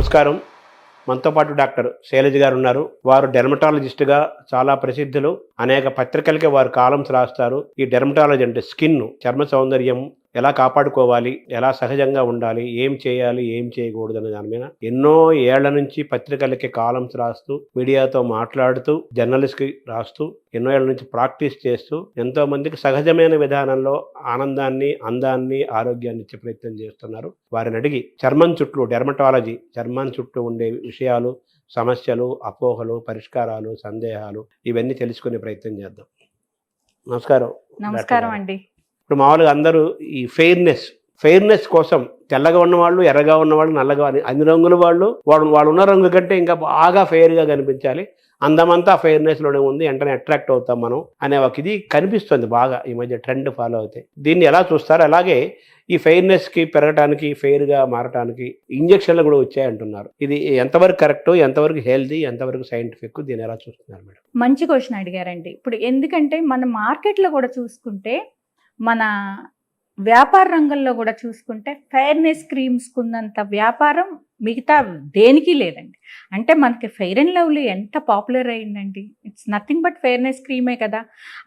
నమస్కారం. మనతో పాటు డాక్టర్ శైలజ గారు ఉన్నారు. వారు డెర్మటాలజిస్ట్‌గా చాలా ప్రసిద్ధులు. అనేక పత్రికలకి వారు కాలమ్స్ రాస్తారు. ఈ డెర్మటాలజీ అంటే స్కిన్, చర్మ సౌందర్యం ఎలా కాపాడుకోవాలి, ఎలా సహజంగా ఉండాలి, ఏం చేయాలి, ఏం చేయకూడదనే దాని మీద ఎన్నో ఏళ్ల నుంచి పత్రికలకి కాలమ్స్ రాస్తూ, మీడియాతో మాట్లాడుతూ, జర్నలిస్ట్‌కి రాస్తూ, ఎన్నో ఏళ్ల నుంచి ప్రాక్టీస్ చేస్తూ, ఎంతో మందికి సహజమైన విధానంలో ఆనందాన్ని, అందాన్ని, ఆరోగ్యాన్ని ఇచ్చే ప్రయత్నం చేస్తున్నారు. వారిని అడిగి చర్మం చుట్టూ డెర్మటాలజీ, చర్మం చుట్టూ ఉండే విషయాలు, సమస్యలు, అపోహలు, పరిష్కారాలు, సందేహాలు ఇవన్నీ తెలుసుకునే ప్రయత్నం చేద్దాం. నమస్కారం. నమస్కారం అండి. ఇప్పుడు మామూలుగా అందరూ ఈ ఫెయిర్నెస్ కోసం తెల్లగా ఉన్నవాళ్ళు, ఎర్రగా ఉన్నవాళ్ళు, నల్లగా అన్ని రంగుల వాళ్ళు వాళ్ళు ఉన్న రంగు కంటే ఇంకా బాగా ఫెయిర్గా కనిపించాలి, అందమంతా ఫెయిర్నెస్లోనే ఉంది, వెంటనే అట్రాక్ట్ అవుతాం మనం అనే ఒక ఇది కనిపిస్తుంది బాగా ఈ మధ్య ట్రెండ్ ఫాలో అవుతాయి. దీన్ని ఎలా చూస్తారు? అలాగే ఈ ఫెయిర్నెస్కి పెరగడానికి, ఫెయిర్గా మారటానికి ఇంజక్షన్లు కూడా వచ్చాయంటున్నారు. ఇది ఎంతవరకు కరెక్ట్, ఎంతవరకు హెల్దీ, ఎంతవరకు సైంటిఫిక్, దీన్ని ఎలా చూస్తున్నారు మేడం? మంచి క్వశ్చన్ అడిగారండి. ఇప్పుడు ఎందుకంటే మన మార్కెట్లో కూడా చూసుకుంటే, మన వ్యాపార రంగంలో కూడా చూసుకుంటే ఫెయిర్నెస్ క్రీమ్స్కి ఉన్నంత వ్యాపారం మిగతా దేనికి లేదండి. అంటే మనకి ఫెయిర్ అండ్ లవ్లీ ఎంత పాపులర్ అయిందండి. ఇట్స్ నథింగ్ బట్ ఫెయిర్నెస్ క్రీమే కదా.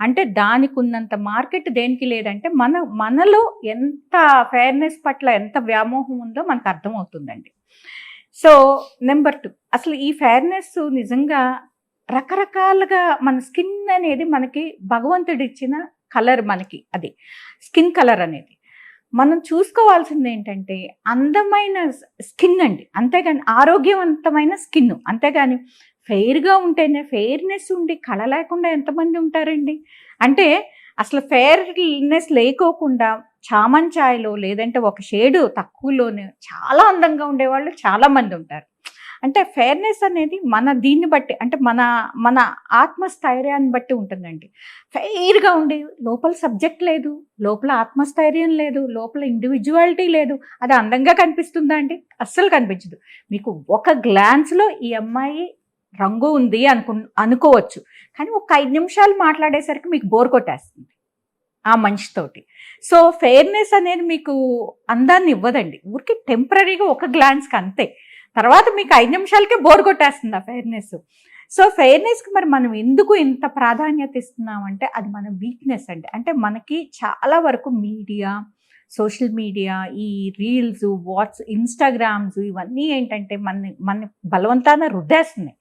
అంటే దానికి ఉన్నంత మార్కెట్ దేనికి లేదంటే మనలో ఎంత ఫెయిర్నెస్ పట్ల ఎంత వ్యామోహం ఉందో మనకు అర్థమవుతుందండి. సో నెంబర్ 2, అసలు ఈ ఫెయిర్నెస్ నిజంగా రకరకాలుగా మన స్కిన్ అనేది మనకి భగవంతుడు ఇచ్చిన కలర్, మనకి అది స్కిన్ కలర్ అనేది మనం చూసుకోవాల్సింది ఏంటంటే అందమైన స్కిన్ అండి, అంతేగాని ఆరోగ్యవంతమైన స్కిన్. అంతేగాని ఫెయిర్గా ఉంటేనే ఫెయిర్నెస్ ఉండి కళ లేకుండా ఎంతమంది ఉంటారండి. అంటే అసలు ఫెయిర్నెస్ లేకోకుండా చామన్ ఛాయలో లేదంటే ఒక షేడు తక్కువలోనే చాలా అందంగా ఉండేవాళ్ళు చాలామంది ఉంటారు. అంటే ఫెయిర్నెస్ అనేది మన దీన్ని బట్టి, అంటే మన ఆత్మస్థైర్యాన్ని బట్టి ఉంటుందండి. ఫెయిర్గా ఉండి లోపల సబ్జెక్ట్ లేదు, లోపల ఆత్మస్థైర్యం లేదు, లోపల ఇండివిజువాలిటీ లేదు, అది అందంగా కనిపిస్తుందా అండి? అస్సలు కనిపించదు. మీకు ఒక గ్లాన్స్లో ఈ అమ్మాయి రంగు ఉంది అనుకోవచ్చు, కానీ ఒక 5 నిమిషాలు మాట్లాడేసరికి మీకు బోర్ కొట్టేస్తుంది ఆ మనిషితోటి. సో ఫెయిర్నెస్ అనేది మీకు అందాన్ని ఇవ్వదండి, ఊరికి టెంపరీగా ఒక గ్లాన్స్కి అంతే. తర్వాత మీకు 5 నిమిషాలకే బోర్ కొట్టేస్తుంది ఆ ఫెయిర్నెస్. సో ఫెయిర్నెస్కి మరి మనం ఎందుకు ఇంత ప్రాధాన్యత ఇస్తున్నామంటే అది మన వీక్నెస్ అండి. అంటే మనకి చాలా వరకు మీడియా, సోషల్ మీడియా, ఈ రీల్స్, ఇన్స్టాగ్రామ్స్ ఇవన్నీ ఏంటంటే మన బలవంతాన రుద్దేస్తున్నాయి.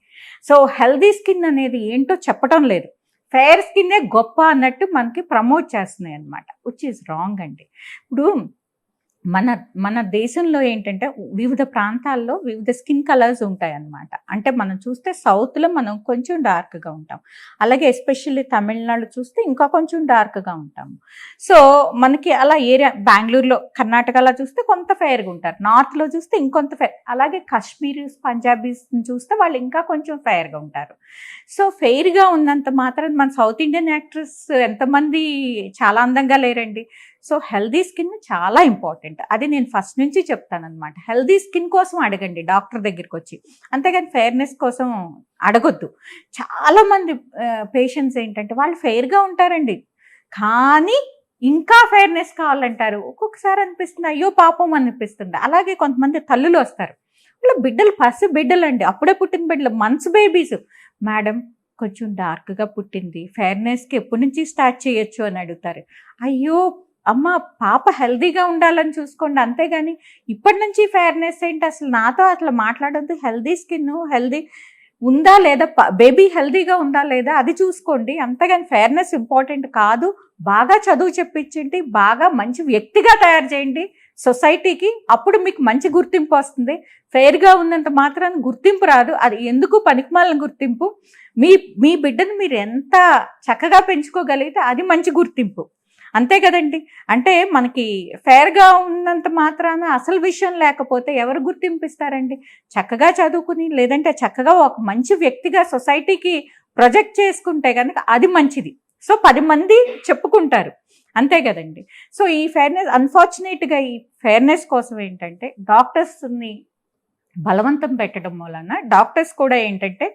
సో హెల్దీ స్కిన్ అనేది ఏంటో చెప్పడం లేదు, ఫెయిర్ స్కిన్నే గొప్ప అన్నట్టు మనకి ప్రమోట్ చేస్తున్నాయి అన్నమాట, విచ్ ఈజ్ రాంగ్ అండి. ఇప్పుడు మన దేశంలో ఏంటంటే వివిధ ప్రాంతాల్లో వివిధ స్కిన్ కలర్స్ ఉంటాయి అన్నమాట. అంటే మనం చూస్తే సౌత్లో మనం కొంచెం డార్క్గా ఉంటాం, అలాగే ఎస్పెషల్లీ తమిళనాడు చూస్తే ఇంకా కొంచెం డార్క్గా ఉంటాము. సో మనకి అలా ఏరియా, బెంగళూరులో, కర్ణాటకలో చూస్తే కొంత ఫెయిర్గా ఉంటారు, నార్త్లో చూస్తే ఇంకొంత ఫెయిర్, అలాగే కాశ్మీరీస్, పంజాబీస్ని చూస్తే వాళ్ళు ఇంకా కొంచెం ఫెయిర్గా ఉంటారు. సో ఫెయిర్గా ఉన్నంత మాత్రం మన సౌత్ ఇండియన్ యాక్ట్రెస్ ఎంతమంది చాలా అందంగా లేరండి. సో హెల్దీ స్కిన్ చాలా ఇంపార్టెంట్, అది నేను ఫస్ట్ నుంచి చెప్తాను అనమాట. హెల్దీ స్కిన్ కోసం అడగండి డాక్టర్ దగ్గరికి వచ్చి, అంతేగాని ఫెయిర్నెస్ కోసం అడగొద్దు. చాలామంది పేషెంట్స్ ఏంటంటే వాళ్ళు ఫెయిర్గా ఉంటారండి, కానీ ఇంకా ఫెయిర్నెస్ కావాలంటారు. ఒక్కొక్కసారి అనిపిస్తుంది అయ్యో పాపం అనిపిస్తుంది. అలాగే కొంతమంది తల్లులు వస్తారు, వాళ్ళ బిడ్డలు పసి బిడ్డలు అండి, అప్పుడే పుట్టిన బిడ్డలు, మంత్స్ బేబీస్. మేడం కొంచెం డార్క్గా పుట్టింది, ఫెయిర్నెస్కి ఎప్పటి నుంచి స్టార్ట్ చేయొచ్చు అని అడుగుతారు. అయ్యో అమ్మ, పాప హెల్దీగా ఉండాలని చూసుకోండి, అంతేగాని ఇప్పటి నుంచి ఫెయిర్నెస్ ఏంటి, అసలు నాతో అట్లా మాట్లాడొద్దు. హెల్దీ స్కిన్, హెల్దీ ఉందా లేదా, బేబీ హెల్దీగా ఉందా లేదా అది చూసుకోండి, అంతేగాని ఫెయిర్నెస్ ఇంపార్టెంట్ కాదు. బాగా చదువు చెప్పించండి, బాగా మంచి వ్యక్తిగా తయారు చేయండి సొసైటీకి, అప్పుడు మీకు మంచి గుర్తింపు వస్తుంది. ఫెయిర్గా ఉన్నంత మాత్రాన్ని గుర్తింపు రాదు, అది ఎందుకు పనికిమాలిన గుర్తింపు. మీ బిడ్డను మీరు ఎంత చక్కగా పెంచుకోగలిగితే అది మంచి గుర్తింపు, అంతే కదండి. అంటే మనకి ఫెయిర్గా ఉన్నంత మాత్రాన అసలు విషయం లేకపోతే ఎవరు గుర్తింపిస్తారండి? చక్కగా చదువుకుని లేదంటే చక్కగా ఒక మంచి వ్యక్తిగా సొసైటీకి ప్రొజెక్ట్ చేసుకుంటే కనుక అది మంచిది. సో 10 మంది చెప్పుకుంటారు, అంతే కదండి. సో ఈ ఫెయిర్నెస్, అన్ఫార్చునేట్గా ఈ ఫెయిర్నెస్ కోసం ఏంటంటే డాక్టర్స్ని బలవంతం పెట్టడం వలన డాక్టర్స్ కూడా ఏంటంటే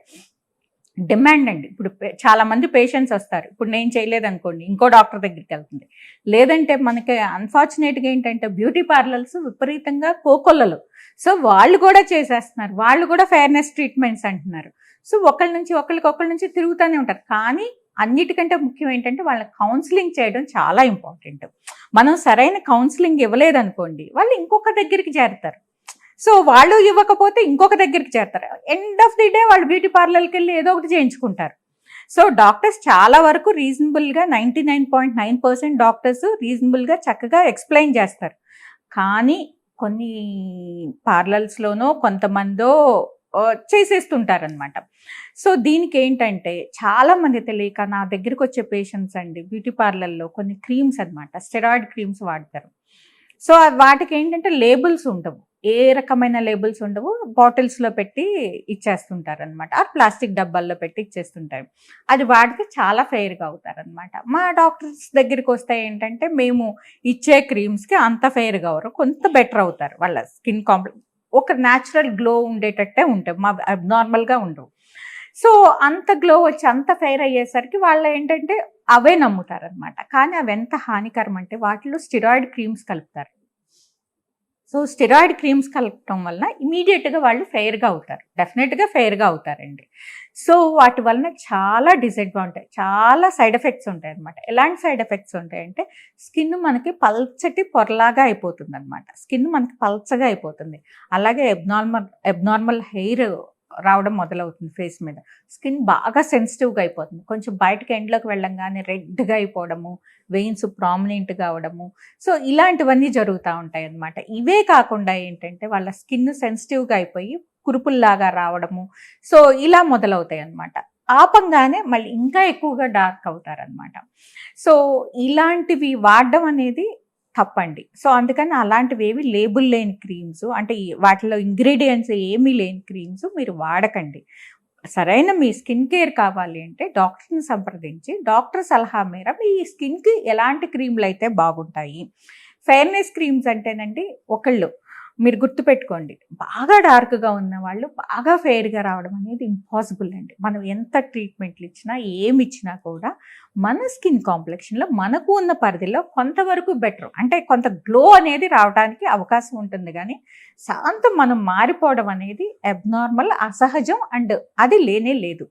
డిమాండ్ అండి. ఇప్పుడు చాలా మంది పేషెంట్స్ వస్తారు. ఇప్పుడు నేను చేయలేదనుకోండి, ఇంకో డాక్టర్ దగ్గరికి వెళ్తుంది. లేదంటే మనకి అన్ఫార్చునేట్‌గా ఏంటంటే బ్యూటీ పార్లర్స్ విపరీతంగా కోకొల్లలు. సో, వాళ్ళు కూడా చేసేస్తున్నారు. వాళ్ళు కూడా ఫెయిర్‌నెస్ ట్రీట్మెంట్స్ అంటున్నారు. సో, ఒకళ్ళ నుంచి తిరుగుతూనే ఉంటారు. కానీ అన్నిటికంటే ముఖ్యం ఏంటంటే వాళ్ళకి కౌన్సెలింగ్ చేయడం చాలా ఇంపార్టెంట్. మనం సరైన కౌన్సెలింగ్ ఇవ్వలేదనుకోండి, వాళ్ళు ఇంకొక దగ్గరికి చేరతారు. సో, వాళ్ళు ఇవ్వకపోతే ఇంకొక దగ్గరికి చేరతారు. ఎండ్ ఆఫ్ ది డే వాళ్ళు బ్యూటీ పార్లర్‌కి వెళ్ళి ఏదో ఒకటి చేయించుకుంటారు. సో, డాక్టర్స్ చాలా వరకు రీజనబుల్‌గా 99.9% డాక్టర్స్ రీజనబుల్‌గా చక్కగా ఎక్స్‌ప్లెయిన్ చేస్తారు. కానీ కొన్ని పార్లర్స్‌లోనో కొంతమందో చేసేస్తుంటారనమాట. సో, దీనికేంటంటే చాలామంది తెలియక నా దగ్గరికొచ్చే పేషెంట్స్ అండి బ్యూటీ పార్లర్‌లో కొన్ని క్రీమ్స్ అనమాట. స్టెరాయిడ్ క్రీమ్స్ వాడతారు. సో, వాటికేంటంటే లేబుల్స్ ఉండవు. ఏ రకమైన లేబుల్స్ ఉండవు. బాటిల్స్‌లో పెట్టి ఇచ్చేస్తుంటారనమాట. ప్లాస్టిక్ డబ్బాల్లో పెట్టి ఇచ్చేస్తుంటారు. అది వాడితే చాలా ఫెయిర్‌గా అవుతారనమాట. మా డాక్టర్స్ దగ్గరికొస్తే ఏంటంటే, మేము ఇచ్చే క్రీమ్స్‌కి అంత ఫెయిర్‌గా అవ్వరు. కొంత బెటర్ అవుతారు. వాళ్ళ స్కిన్ ఒక న్యాచురల్ గ్లో ఉండేటట్టే ఉంటాయి. అబ్‌నార్మల్‌గా ఉండవు. సో, అంత గ్లో వచ్చి అంత ఫెయిర్ అయ్యేసరికి వాళ్ళేంటంటే అవే నమ్ముతారనమాట. కానీ అవెంత హానికరం అంటే వాటిలో స్టెరాయిడ్ క్రీమ్స్ కలుపుతారు. సో, స్టెరాయిడ్ క్రీమ్స్ కలపటం వలన ఇమీడియట్‌గా వాళ్ళు ఫెయిర్‌గా అవుతారు. డెఫినెట్‌గా ఫెయిర్‌గా అవుతారండి. సో, వాటి వలన చాలా చాలా సైడ్ ఎఫెక్ట్స్ ఉంటాయన్నమాట. ఎలాంటి సైడ్ ఎఫెక్ట్స్ ఉంటాయంటే స్కిన్ మనకి పల్చటి పొరలాగా అయిపోతుందన్నమాట. స్కిన్ మనకి పల్చగా అయిపోతుంది. అలాగే అబ్నార్మల్ హెయిర్ రావడం మొదలవుతుంది ఫేస్ మీద. స్కిన్ బాగా సెన్సిటివ్‌గా అయిపోతుంది. కొంచెం బయటకి ఎండ్‌లోకి వెళ్ళంగానే రెడ్‌గా అయిపోవడము, వెయిన్స్ ప్రామినెంట్‌గా అవ్వడము. సో, ఇలాంటివన్నీ జరుగుతూ ఉంటాయన్నమాట. ఇవే కాకుండా ఏంటంటే వాళ్ళ స్కిన్ సెన్సిటివ్‌గా అయిపోయి కురుపుల్లాగా రావడము. సో, ఇలా మొదలవుతాయన్నమాట. ఆపంగానే మళ్ళీ ఇంకా ఎక్కువగా డార్క్ అవుతారనమాట. సో, ఇలాంటివి వాడడం అనేది తప్పండి. సో, అందుకని అలాంటివేవి లేబుల్ లేని క్రీమ్స్ అంటే వాటిలో ఇంగ్రీడియెంట్స్ ఏమీ లేని క్రీమ్స్ మీరు వాడకండి. సరైన మీ స్కిన్ కేర్ కావాలి అంటే డాక్టర్‌ని సంప్రదించి డాక్టర్ సలహా మేర మీ స్కిన్‌కి ఎలాంటి క్రీమ్‌లయితే బాగుంటాయి. ఫెయిర్‌నెస్ క్రీమ్స్ అంటేనండి మీరు గుర్తుపెట్టుకోండి. బాగా డార్క్‌గా ఉన్నవాళ్ళు బాగా ఫెయిర్‌గా రావడం అనేది ఇంపాసిబుల్ అండి. మనం ఎంత ట్రీట్మెంట్లు ఇచ్చినా, ఏమిచ్చినా కూడా మన స్కిన్ కాంప్లెక్షన్‌లో మనకు ఉన్న పరిధిలో కొంతవరకు బెటర్. అంటే కొంత గ్లో అనేది రావడానికి అవకాశం ఉంటుంది గానీ, శాంతం మనం మారిపోవడం అనేది అబ్నార్మల్, అసహజం అండ్ అది లేనే లేదు.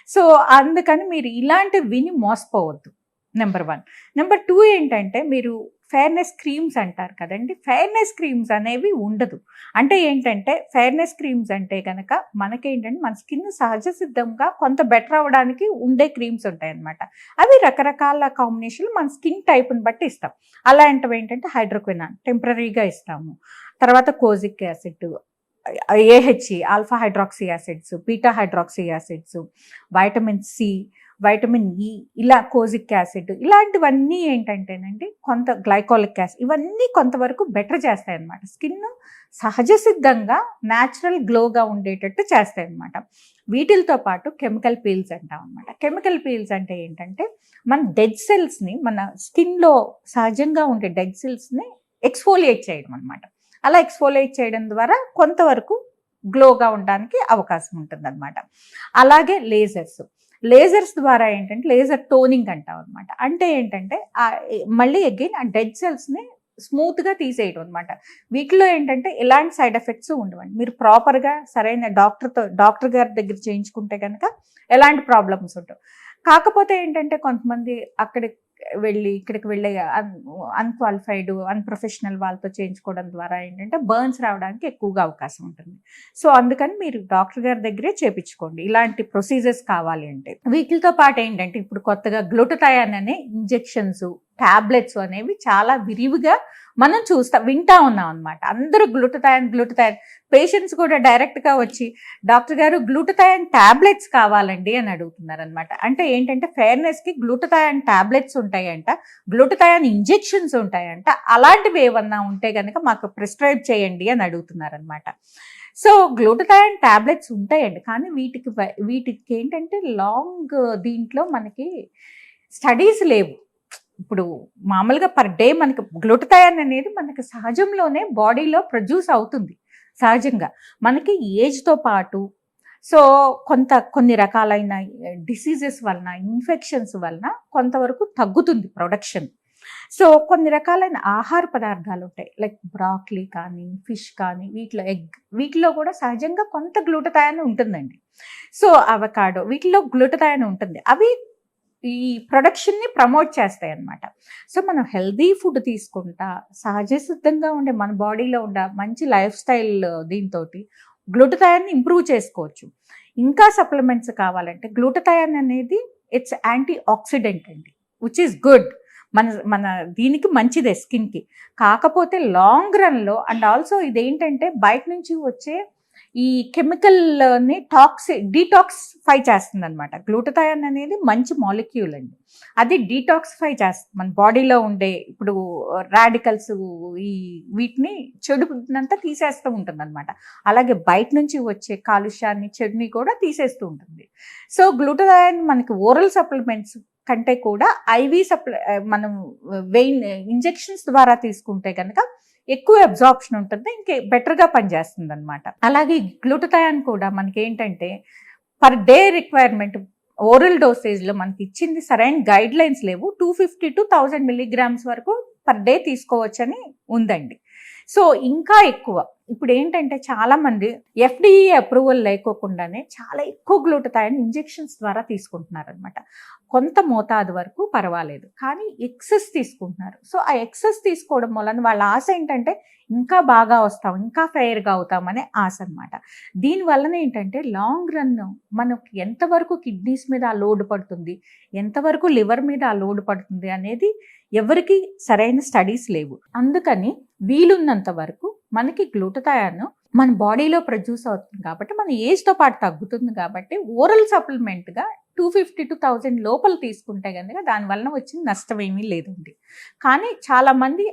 సో, అందుకని మీరు ఇలాంటివి విని మోసపోవద్దు. నెంబర్ 1. నెంబర్ 2 ఏంటంటే మీరు ఫెయిర్‌నెస్ క్రీమ్స్ అంటారు కదండీ! ఫెయిర్‌నెస్ క్రీమ్స్ అనేవి ఉండదు. అంటే ఏంటంటే ఫెయిర్‌నెస్ క్రీమ్స్ అంటే గనక మనకేంటంటే మన స్కిన్ సహజ సిద్ధంగా కొంత బెటర్ అవ్వడానికి ఉండే క్రీమ్స్ ఉంటాయన్నమాట. అవి రకరకాల కాంబినేషన్‌లు మన స్కిన్ టైప్‌ని బట్టి ఇస్తాం. అలాంటివి ఏంటంటే హైడ్రోక్వినాన్ టెంపరరీగా ఇస్తాము. తర్వాత kojic acid, AHE alpha hydroxy acids, beta hydroxy acids, vitamin C, vitamin E, ఇలా కోజిక్ యాసిడ్ ఇలాంటివన్నీ ఏంటంటేనండి కొంత గ్లైకోలిక్ యాసిడ్ ఇవన్నీ కొంతవరకు బెటర్ చేస్తాయన్నమాట. స్కిన్ సహజ సిద్ధంగా న్యాచురల్ గ్లోగా ఉండేటట్టు చేస్తాయన్నమాట. వీటితో పాటు కెమికల్ పీల్స్ అంటాం అనమాట. కెమికల్ పీల్స్ అంటే ఏంటంటే మన డెడ్ సెల్స్ని మన స్కిన్లో సహజంగా ఉండే డెడ్ సెల్స్ని ఎక్స్ఫోలియేట్ చేయడం అనమాట. అలా ఎక్స్ఫోలియేట్ చేయడం ద్వారా కొంతవరకు గ్లోగా ఉండడానికి అవకాశం ఉంటుందన్నమాట. అలాగే లేజర్స్ ద్వారా ఏంటంటే లేజర్ టోనింగ్ అంటాం అనమాట. అంటే ఏంటంటే మళ్ళీ అగైన్ ఆ డెడ్ సెల్స్ని స్మూత్గా తీసేయడం అనమాట. వీటిలో ఏంటంటే ఎలాంటి సైడ్ ఎఫెక్ట్స్ ఉండవండి. మీరు ప్రాపర్గా సరైన డాక్టర్ గారి దగ్గర చేయించుకుంటే కనుక ఎలాంటి ప్రాబ్లమ్స్ ఉండవు. కాకపోతే ఏంటంటే కొంతమంది ఇక్కడికి వెళ్ళి అన్క్వాలిఫైడ్ అన్ప్రొఫెషనల్ వాళ్ళతో చేయించుకోవడం ద్వారా ఏంటంటే బర్న్స్ రావడానికి ఎక్కువగా అవకాశం ఉంటుంది. సో, అందుకని మీరు డాక్టర్ గారి దగ్గరే చేయించుకోండి ఇలాంటి ప్రొసీజర్స్ కావాలి అంటే. వీటితో పాటు ఏంటంటే ఇప్పుడు కొత్తగా గ్లూటథయాన్ అనే ఇంజెక్షన్స్, టాబ్లెట్స్ అనేవి చాలా విరివిగా మనం వింటా ఉన్నాం అనమాట. అందరూ గ్లూటథయాన్ పేషెంట్స్ కూడా డైరెక్ట్గా వచ్చి డాక్టర్ గారు గ్లూటథయాన్ టాబ్లెట్స్ కావాలండి అని అడుగుతున్నారు అనమాట. అంటే ఏంటంటే ఫెయిర్నెస్కి గ్లూటథయాన్ టాబ్లెట్స్ ఉంటాయంట, గ్లూటథయాన్ ఇంజెక్షన్స్ ఉంటాయంట, అలాంటివి ఏమన్నా ఉంటే కనుక మాకు ప్రిస్క్రైబ్ చేయండి అని అడుగుతున్నారు అనమాట. సో, గ్లూటథయాన్ టాబ్లెట్స్ ఉంటాయండి, కానీ వీటికి ఏంటంటే దీంట్లో మనకి స్టడీస్ లేవు. ఇప్పుడు మామూలుగా పర్ డే మనకి గ్లూటథయాన్ అనేది మనకి సహజంలోనే బాడీలో ప్రొడ్యూస్ అవుతుంది సహజంగా. మనకి ఏజ్తో పాటు సో కొన్ని రకాలైన డిసీజెస్ వలన, ఇన్ఫెక్షన్స్ వలన కొంతవరకు తగ్గుతుంది ప్రొడక్షన్. సో కొన్ని రకాలైన ఆహార పదార్థాలు ఉంటాయి, లైక్ బ్రాక్లీ కానీ, ఫిష్ కానీ, వీటిలో కూడా సహజంగా కొంత గ్లూటథయాన్ ఉంటుందండి. సో అవకాడో, వీటిలో గ్లూటథయాన్ ఉంటుంది. అవి ఈ ప్రొడక్షన్ని ప్రమోట్ చేస్తాయి అన్నమాట. సో మనం హెల్దీ ఫుడ్ తీసుకుంటా, సహజ సిద్ధంగా ఉండే మన బాడీలో ఉండే మంచి లైఫ్ స్టైల్ దీంతో గ్లూటథయాన్ని ఇంప్రూవ్ చేసుకోవచ్చు. ఇంకా సప్లిమెంట్స్ కావాలంటే, గ్లూటథయాన్ అనేది ఇట్స్ యాంటీ ఆక్సిడెంట్ అండి, విచ్ ఈస్ గుడ్. మన దీనికి మంచిదే స్కిన్కి. కాకపోతే లాంగ్ రన్లో, అండ్ ఆల్సో ఇదేంటంటే బయట నుంచి వచ్చే ఈ కెమికల్ని డీటాక్సిఫై చేస్తుంది అనమాట. గ్లూటథయాన్ అనేది మంచి మాలిక్యూల్ అండి, అది డీటాక్సిఫై చేస్తుంది మన బాడీలో ఉండే ఇప్పుడు రాడికల్స్, వీటిని చెడునంతా తీసేస్తూ ఉంటుంది అనమాట. అలాగే బయట నుంచి వచ్చే కాలుష్యాన్ని, చెడుని కూడా తీసేస్తూ ఉంటుంది. సో గ్లూటథయాన్ మనకి ఓరల్ సప్లిమెంట్స్ కంటే కూడా ఐవీ మనం ఇంజెక్షన్స్ ద్వారా తీసుకుంటే కనుక ఎక్కువ అబ్జార్ప్షన్ ఉంటుంది, ఇంకే బెటర్గా పనిచేస్తుంది అనమాట. అలాగే గ్లూటథయాన్ కూడా మనకి ఏంటంటే పర్ డే రిక్వైర్మెంట్ ఓరల్ డోసేజ్లో మనకి ఇచ్చింది సరైన గైడ్ లైన్స్ లేవు. 250 to 1000 milligrams వరకు పర్ డే తీసుకోవచ్చని ఉందండి. సో ఇంకా ఎక్కువ ఇప్పుడు ఏంటంటే చాలా మంది FDA అప్రూవల్ లేకోకుండానే చాలా ఎక్కువ గ్లూటథయాన్ ఇంజెక్షన్స్ ద్వారా తీసుకుంటున్నారు అనమాట. కొంత మోతాదు వరకు పర్వాలేదు, కానీ ఎక్సెస్ తీసుకుంటున్నారు. సో ఆ ఎక్సెస్ తీసుకోవడం వలన వాళ్ళ ఆశ ఏంటంటే ఇంకా బాగా వస్తాం, ఇంకా ఫెయిర్గా అవుతామనే ఆశ అనమాట. దీనివల్లన ఏంటంటే లాంగ్ రన్ మనకి ఎంతవరకు కిడ్నీస్ మీద ఆ లోడ్ పడుతుంది, ఎంతవరకు లివర్ మీద ఆ లోడ్ పడుతుంది అనేది ఎవరికి సరైన స్టడీస్ లేవు. అందుకని వీలున్నంత వరకు మనకి గ్లూటథయాన్ మన బాడీలో ప్రొడ్యూస్ అవుతుంది కాబట్టి, మన ఏజ్తో పాటు తగ్గుతుంది కాబట్టి, ఓరల్ సప్లిమెంట్గా 250 to 1000 లోపల తీసుకుంటే కనుక దానివల్ల వచ్చిన నష్టం ఏమీ లేదండి. కానీ చాలామంది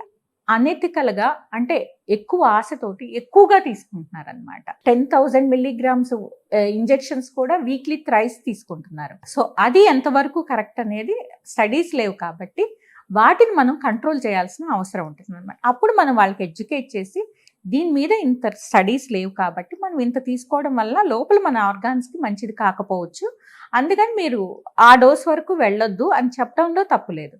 అనెథికల్గా, అంటే ఎక్కువ ఆశతోటి ఎక్కువగా తీసుకుంటున్నారు అనమాట. 10,000 milligrams ఇంజెక్షన్స్ కూడా వీక్లీ థ్రైస్ తీసుకుంటున్నారు. సో అది ఎంతవరకు కరెక్ట్ అనేది స్టడీస్ లేవు కాబట్టి వాటిని మనం కంట్రోల్ చేయాల్సిన అవసరం ఉంటుంది అనమాట. అప్పుడు మనం వాళ్ళకి ఎడ్యుకేట్ చేసి, దీని మీద ఇంత స్టడీస్ లేవు కాబట్టి మనం ఇంత తీసుకోవడం వల్ల లోపల మన ఆర్గాన్స్కి మంచిది కాకపోవచ్చు, అందుకని మీరు ఆ డోస్ వరకు వెళ్ళొద్దు అని చెప్పడంలో తప్పులేదు.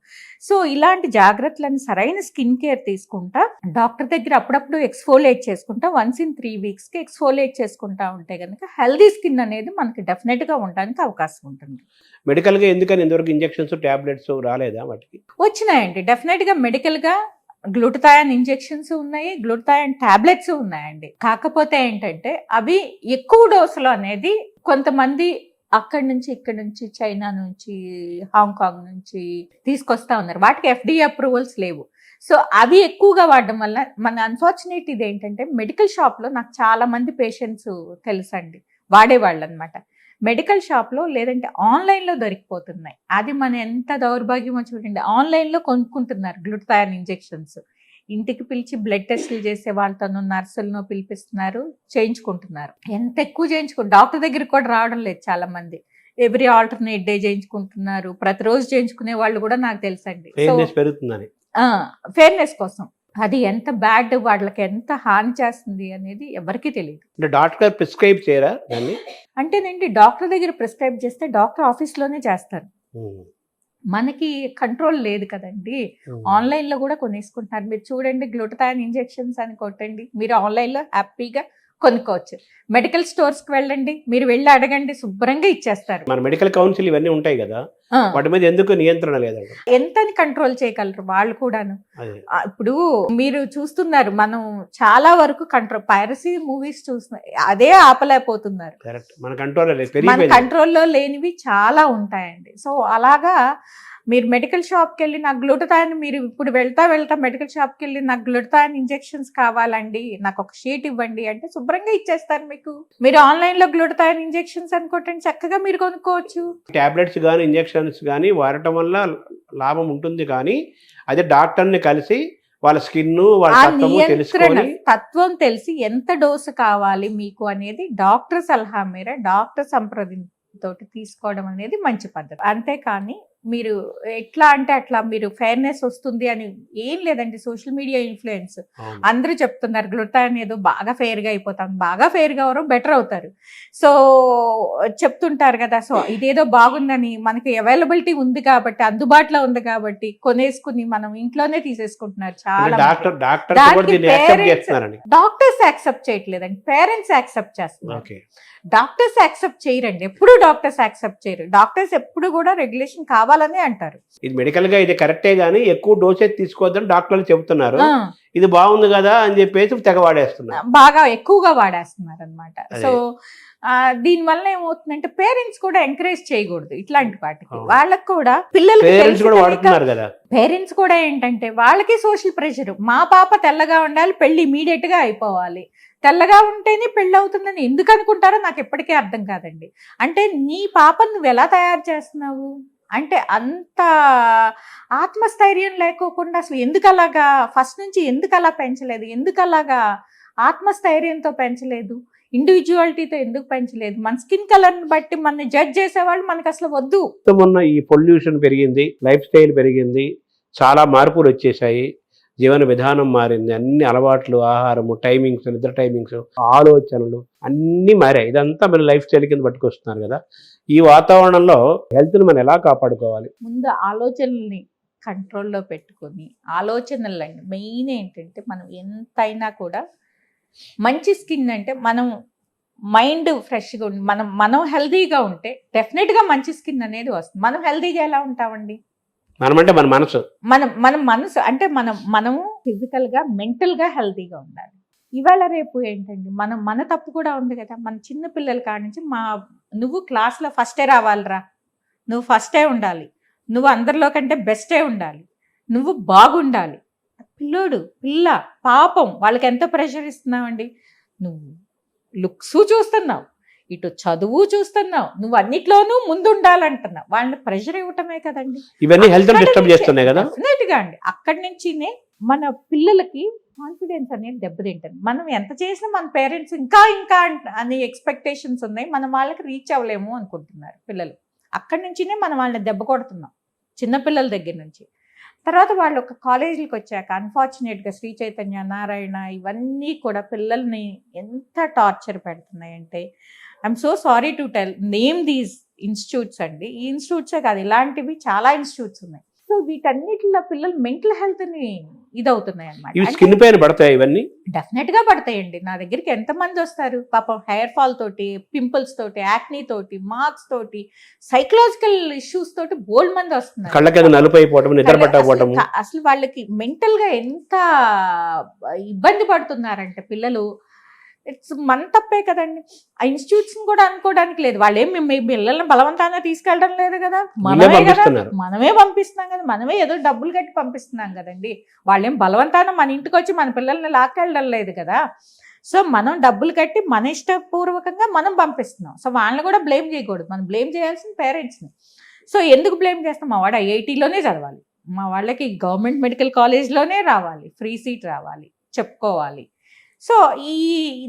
సో ఇలాంటి జాగ్రత్తలను, సరైన స్కిన్ కేర్ తీసుకుంటా, డాక్టర్ దగ్గర అప్పుడప్పుడు ఎక్స్ఫోలియేట్ చేసుకుంటా, వన్స్ in 3 weeksకి ఎక్స్ఫోలియేట్ చేసుకుంటా ఉంటే కనుక హెల్దీ స్కిన్ అనేది మనకి డెఫినెట్గా ఉండడానికి అవకాశం ఉంటుంది. మెడికల్గా ఎందుకని ఇంతవరకు ఇంజెక్షన్స్, టాబ్లెట్స్ రాలేదా వాటికి? వచ్చినాయండి, డెఫినెట్గా మెడికల్గా గ్లూటథయాన్ ఇంజెక్షన్స్ ఉన్నాయి, గ్లూటథయాన్ టాబ్లెట్స్ ఉన్నాయండి. కాకపోతే ఏంటంటే అవి ఎక్కువ డోసులు అనేది కొంతమంది అక్కడి నుంచి, ఇక్కడ నుంచి, చైనా నుంచి, హాంకాంగ్ నుంచి తీసుకొస్తా ఉన్నారు. వాటికి FDA అప్రూవల్స్ లేవు. సో అవి ఎక్కువగా వాడడం వల్ల మన అన్ఫార్చునేట్ ఇది ఏంటంటే, మెడికల్ షాప్లో నాకు చాలా మంది పేషెంట్స్ తెలుసండి వాడేవాళ్ళు అనమాట. మెడికల్ షాప్లో లేదంటే ఆన్లైన్లో దొరికిపోతున్నాయి. అది మన ఎంత దౌర్భాగ్యమో చూడండి. ఆన్లైన్లో కొనుక్కుంటున్నారు గ్లూటథయాన్ ఇంజెక్షన్స్. ఇంటికి పిలిచి బ్లడ్ టెస్టులు చేసే వాళ్ళతోనూ, నర్సులను పిలిపిస్తున్నారు, చేయించుకుంటున్నారు. ఎంత ఎక్కువ డాక్టర్ దగ్గరికి కూడా రావడం లేదు చాలా మంది. ఎవ్రీ ఆల్టర్నేట్ డే చేయించుకుంటున్నారు, ప్రతిరోజు చేయించుకునే వాళ్ళు కూడా నాకు తెలుసండి. పెరుగుతుందని ఫెయిర్నెస్ కోసం అది ఎంత బ్యాడ్, వాళ్ళకి ఎంత హాని చేస్తుంది అనేది ఎవరికీ తెలియదు. అంటే డాక్టర్ ప్రిస్క్రైబ్ చేయరా దాన్ని? అంటేనండి డాక్టర్ దగ్గర ప్రిస్క్రైబ్ చేస్తే డాక్టర్ ఆఫీస్లోనే చేస్తారు, మనకి కంట్రోల్ లేదు కదండి. ఆన్లైన్లో కూడా కొనేసుకుంటున్నారు. మీరు చూడండి, గ్లూటథయాన్ ఇంజెక్షన్స్ అని కొట్టండి, మీరు ఆన్లైన్లో హ్యాపీగా కొనుక్కోవచ్చు. మెడికల్ స్టోర్స్కి వెళ్ళండి, మీరు వెళ్ళి అడగండి, శుభ్రంగా ఇచ్చేస్తారు. మన మెడికల్ కౌన్సిల్ ఇవన్నీ ఉంటాయి కదా, వాటి మీద ఎందుకు నియంత్రణ లేదండి? ఎంతని కంట్రోల్ చేయగలరు వాళ్ళు కూడాను. ఇప్పుడు మీరు చూస్తున్నారు, మనం చాలా వరకు పైరసీ మూవీస్ చూస్తున్నారు, అదే ఆపలేకపోతున్నారు. మన కంట్రోల్లో లేనివి చాలా ఉంటాయండి. సో అలాగా మీరు మెడికల్ షాప్కి వెళ్ళి నాకు గ్లూటథయాన్, మీరు ఇప్పుడు వెళ్తా మెడికల్ షాప్కి వెళ్ళి నాకు గ్లూటథయాన్ ఇంజెక్షన్స్ కావాలండి, నాకు ఒక షీట్ ఇవ్వండి అంటే శుభ్రంగా ఇచ్చేస్తారు మీకు. మీరు ఆన్లైన్లో గ్లూటథయాన్ ఇంజెక్షన్స్ అనుకోండి, చక్కగా మీరు కొనుక్కోవచ్చు. టాబ్లెట్స్ కానీ ఇంజెక్షన్స్ కానీ వాడటం వల్ల లాభం ఉంటుంది, కానీ అదే డాక్టర్ని కలిసి వాళ్ళ స్కిన్, వాళ్ళ తత్వం తెలిసి ఎంత డోసు కావాలి మీకు అనేది డాక్టర్ సలహా మేర, డాక్టర్ సంప్రదింపుతోటి తీసుకోవడం అనేది మంచి పద్ధతి. అంతేకాని మీరు ఎట్లా అంటే అట్లా మీరు ఫెయిర్నెస్ వస్తుంది అని ఏం లేదండి. సోషల్ మీడియా ఇన్ఫ్లుయెన్స్ అవును. అందరూ చెప్తున్నారు గ్లూటాన్ ఏదో బాగా ఫెయిర్గా అయిపోతాం, బాగా ఫెయిర్గా అవరు బెటర్ అవుతారు. సో చెప్తుంటారు కదా, సో ఇదేదో బాగుందని మనకి అవైలబిలిటీ ఉంది కాబట్టి, అందుబాటులో ఉంది కాబట్టి కొనేసుకుని మనం ఇంట్లోనే తీసేసుకుంటున్నారు చాలా డాక్టర్స్ కూడా దీన్ని యాక్సెప్ట్ చేస్తున్నారని. డాక్టర్స్ యాక్సెప్ట్ చేయట్లేదండి, పేరెంట్స్ యాక్సెప్ట్ చేస్తున్నారు. ఓకే. డాక్టర్స్ యాక్సెప్ట్ చేయరండి, ఎప్పుడు డాక్టర్స్ యాక్సెప్ట్ చేయరు. డాక్టర్స్ ఎప్పుడు కూడా రెగ్యులేషన్ కావాలని అంటారు. ఇది మెడికల్ గా ఇది కరెక్టే గానీ ఎక్కువ డోసేజ్ తీసుకోవద్దని డాక్టర్లు చెబుతున్నారు. ఆ, ఇది బాగుంది కదా అని చెప్పేసి తెగ వాడేస్తున్నారు. బాగా ఎక్కువగా వాడేస్తున్నారు అనమాట. అదే. సో దీనివల్ల ఏమవుతుందంటే పేరెంట్స్ కూడా ఎంకరేజ్ చేయకూడదు ఇట్లాంటి వాటికి. అవును. వాళ్ళకి కూడా పిల్లలకి పేరెంట్స్ కూడా వాడుతున్నారు కదా. పేరెంట్స్ కూడా ఏంటంటే వాళ్ళకి సోషల్ ప్రెషర్, మా పాప తెల్లగా ఉండాలి, పెళ్లి ఇమీడియట్ గా అయిపోవాలి, తెల్లగా ఉంటేనే పెళ్ళి అవుతుందని ఎందుకు అనుకుంటారో నాకు ఎప్పటికీ అర్థం కాదండి. అంటే నీ పాపను నువ్వు ఎలా తయారు చేస్తున్నావు అంటే అంత ఆత్మస్థైర్యం లేకోకుండా అసలు ఎందుకు అలాగా ఫస్ట్ నుంచి ఎందుకు అలా పెంచలేదు, ఎందుకు అలాగా ఆత్మస్థైర్యంతో పెంచలేదు, ఇండివిజువాలిటీతో ఎందుకు పెంచలేదు. మన స్కిన్ కలర్ని బట్టి మన జడ్జ్ చేసేవాళ్ళు మనకు అసలు వద్దు. మొన్న ఈ పొల్యూషన్ పెరిగింది, లైఫ్ స్టైల్ పెరిగింది, చాలా మార్పులు వచ్చేసాయి, జీవన విధానం మారింది, అన్ని అలవాట్లు, ఆహారము, టైమింగ్స్, నిద్ర టైమింగ్స్, ఆలోచనలు అన్నీ మారాయి. ఇదంతా మన లైఫ్ స్టైల్ కింద పట్టుకొస్తున్నారు కదా. ఈ వాతావరణంలో హెల్త్ని మనం ఎలా కాపాడుకోవాలి? ముందు ఆలోచనల్ని కంట్రోల్లో పెట్టుకొని, ఆలోచనలండి మెయిన్ ఏంటంటే మనం ఎంతైనా కూడా మంచి స్కిన్ అంటే మనం మైండ్ ఫ్రెష్గా ఉండి మనం హెల్తీగా ఉంటే డెఫినెట్గా మంచి స్కిన్ అనేది వస్తుంది. మనం హెల్తీగా ఎలా ఉంటామండి? మనమంటే మన మనసు, మన మనసు అంటే మనము ఫిజికల్గా మెంటల్గా హెల్తీగా ఉండాలి. ఇవాళ రేపు ఏంటండి మన తప్పు కూడా ఉంది కదా. మన చిన్న పిల్లల కాడి నుంచి నువ్వు క్లాస్లో ఫస్టే రావాలిరా, నువ్వు ఫస్టే ఉండాలి, నువ్వు అందరిలో కంటే బెస్టే ఉండాలి, నువ్వు బాగుండాలి. పిల్ల పాపం వాళ్ళకి ఎంత ప్రెషర్ ఇస్తున్నావండి. నువ్వు లుక్స్ చూస్తున్నావు, ఇటు చదువు చూస్తున్నావు, నువ్వు అన్నిట్లోనూ ముందు ఉండాలంటున్నావు. వాళ్ళని ప్రెషర్ ఇవ్వటమే కదండి. ఇవన్నీ హెల్త్ డిస్టర్బ్ చేస్తున్నాయి కదా. డెఫినెట్గా అండి, అక్కడి నుంచినే మన పిల్లలకి కాన్ఫిడెన్స్ అనేది దెబ్బతింటుంది. మనం ఎంత చేసినా మన పేరెంట్స్ ఇంకా అని ఎక్స్పెక్టేషన్స్ ఉన్నాయి, మనం వాళ్ళకి రీచ్ అవ్వలేము అనుకుంటున్నారు పిల్లలు. అక్కడి నుంచినే మనం వాళ్ళని దెబ్బ కొడుతున్నాం చిన్నపిల్లల దగ్గర నుంచి. తర్వాత వాళ్ళు ఒక కాలేజీలకు వచ్చాక అన్ఫార్చునేట్గా శ్రీ చైతన్య, నారాయణ ఇవన్నీ కూడా పిల్లల్ని ఎంత టార్చర్ పెడుతున్నాయంటే, I'm so sorry to name these institutes అండి. ఈ ఇన్స్టిట్యూట్సే కాదు, ఇలాంటివి చాలా ఇన్స్టిట్యూట్స్ ఉన్నాయి. సో వీటన్నిటిలో పిల్లలు మెంటల్ హెల్త్ని ఇదవుతున్నాయి ఇవి అన్నమాట. స్కిన్ పైన పడతాయి ఇవన్నీ. డెఫినెట్గా పడతాయండి. నా దగ్గరికి ఎంతమంది వస్తారు పాపం, హెయిర్ ఫాల్ తోటి, పింపుల్స్ తోటి, యాక్నీ తోటి, మార్క్స్ తోటి, సైకలాజికల్ ఇష్యూస్ తోటి బోల్డ్ మంది వస్తున్నారు. కళ్ళ కింద నలుపు అయిపోవటం, నిద్ర పట్టకపోవటం. అసలు వాళ్ళకి మెంటల్ గా ఎంత ఇబ్బంది పడుతున్నారంటే పిల్లలు, ఇట్స్ మన తప్పే కదండి. ఆ ఇన్స్టిట్యూట్స్ కూడా అనుకోవడానికి లేదు. వాళ్ళు ఏం మీ పిల్లల్ని బలవంతంగా తీసుకెళ్ళడం లేదు కదా, మనమే పంపిస్తున్నాం కదా, మనమే ఏదో డబ్బులు కట్టి పంపిస్తున్నాం కదండి. వాళ్ళేం బలవంతాన మన ఇంటికి వచ్చి మన పిల్లల్ని లాక్కెళ్ళడం లేదు కదా. సో మనం డబ్బులు కట్టి మన ఇష్టపూర్వకంగా మనం పంపిస్తున్నాం. సో వాళ్ళని కూడా బ్లేమ్ చేయకూడదు, మనం బ్లేమ్ చేయాల్సిన పేరెంట్స్ని. సో ఎందుకు బ్లేమ్ చేస్తాం? మా వాడు ఐఐటీలోనే చదవాలి, మా వాళ్ళకి గవర్నమెంట్ మెడికల్ కాలేజ్లోనే రావాలి, ఫ్రీ సీట్ రావాలి, చెప్పుకోవాలి. సో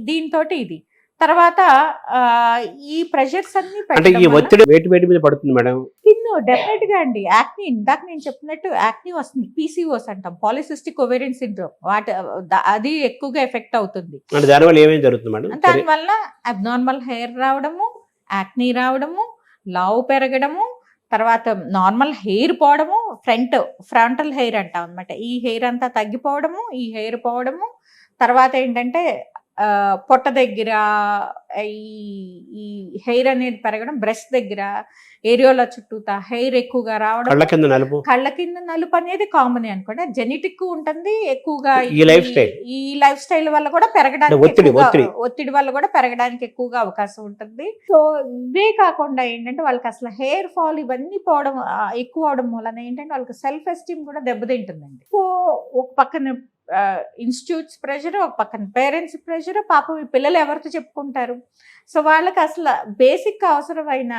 దీంతో ఇది తర్వాత ఈ ప్రెషర్స్ అన్ని అంటే ఈ ఒత్తిడి వేటి మీద పడుతుంది మేడం? స్కిన్ డెఫినెట్గా అండి. యాక్నీ, ఇందాక నేను చెప్పినట్టు యాక్నీ వస్తుంది, పీసీఓస్ అంటాం, పాలిసిస్టిక్ ఓవేరియన్ సిండ్రోమ్, అది ఎక్కువగా ఎఫెక్ట్ అవుతుంది. అంటే దానివల్ల ఏమేమి జరుగుతుంది మేడం? దానివల్ల అబ్నార్మల్ హెయిర్ రావడము, యాక్నీ రావడము, లావు పెరగడము, తర్వాత నార్మల్ హెయిర్ పోవడము, ఫ్రంటల్ హెయిర్ అంటాం అనమాట, ఈ హెయిర్ అంతా తగ్గిపోవడము, ఈ హెయిర్ పోవడము. తర్వాత ఏంటంటే పొట్ట దగ్గర ఈ హెయిర్ అనేది పెరగడం, బ్రెస్ట్ దగ్గర ఏరియోల చుట్టూతా హెయిర్ ఎక్కువగా రావడం, కళ్ళ కింద నలుపు అనేది కామన్ అనుకోండి. జెనెటిక్ ఉంటుంది ఎక్కువగా. ఈ లైఫ్ స్టైల్ వల్ల కూడా పెరగడానికి, ఒత్తిడి వల్ల కూడా పెరగడానికి ఎక్కువగా అవకాశం ఉంటుంది. సో ఇవే కాకుండా ఏంటంటే వాళ్ళకి అసలు హెయిర్ ఫాల్ ఇవన్నీ పోవడం ఎక్కువ అవడం వలన ఏంటంటే వాళ్ళకి సెల్ఫ్ ఎస్టీమ్ కూడా దెబ్బతింటుందండి. సో ఒక పక్కన ఇన్స్టిట్యూట్స్ ప్రెషర్, ఒక పక్కన పేరెంట్స్ ప్రెషర్, పాపం ఈ పిల్లలు ఎవరితో చెప్పుకుంటారు. సో వాళ్ళకి అసలు బేసిక్ అవసరమైన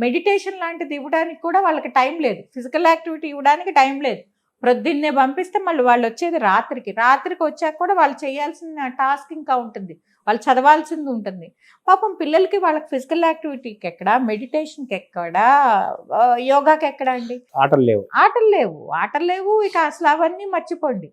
మెడిటేషన్ లాంటిది ఇవ్వడానికి కూడా వాళ్ళకి టైం లేదు, ఫిజికల్ యాక్టివిటీ ఇవ్వడానికి టైం లేదు. ప్రొద్దున్నే పంపిస్తే మళ్ళీ వాళ్ళు వచ్చేది రాత్రికి వచ్చాక కూడా వాళ్ళు చేయాల్సిన టాస్క్ ఇంకా ఉంటుంది, వాళ్ళు చదవాల్సింది ఉంటుంది. పాపం పిల్లలకి వాళ్ళకి ఫిజికల్ యాక్టివిటీకి ఎక్కడ, మెడిటేషన్కి ఎక్కడ, యోగాకి ఎక్కడ అండి? ఆటలు లేవు ఇక అసలు అవన్నీ మర్చిపోండి.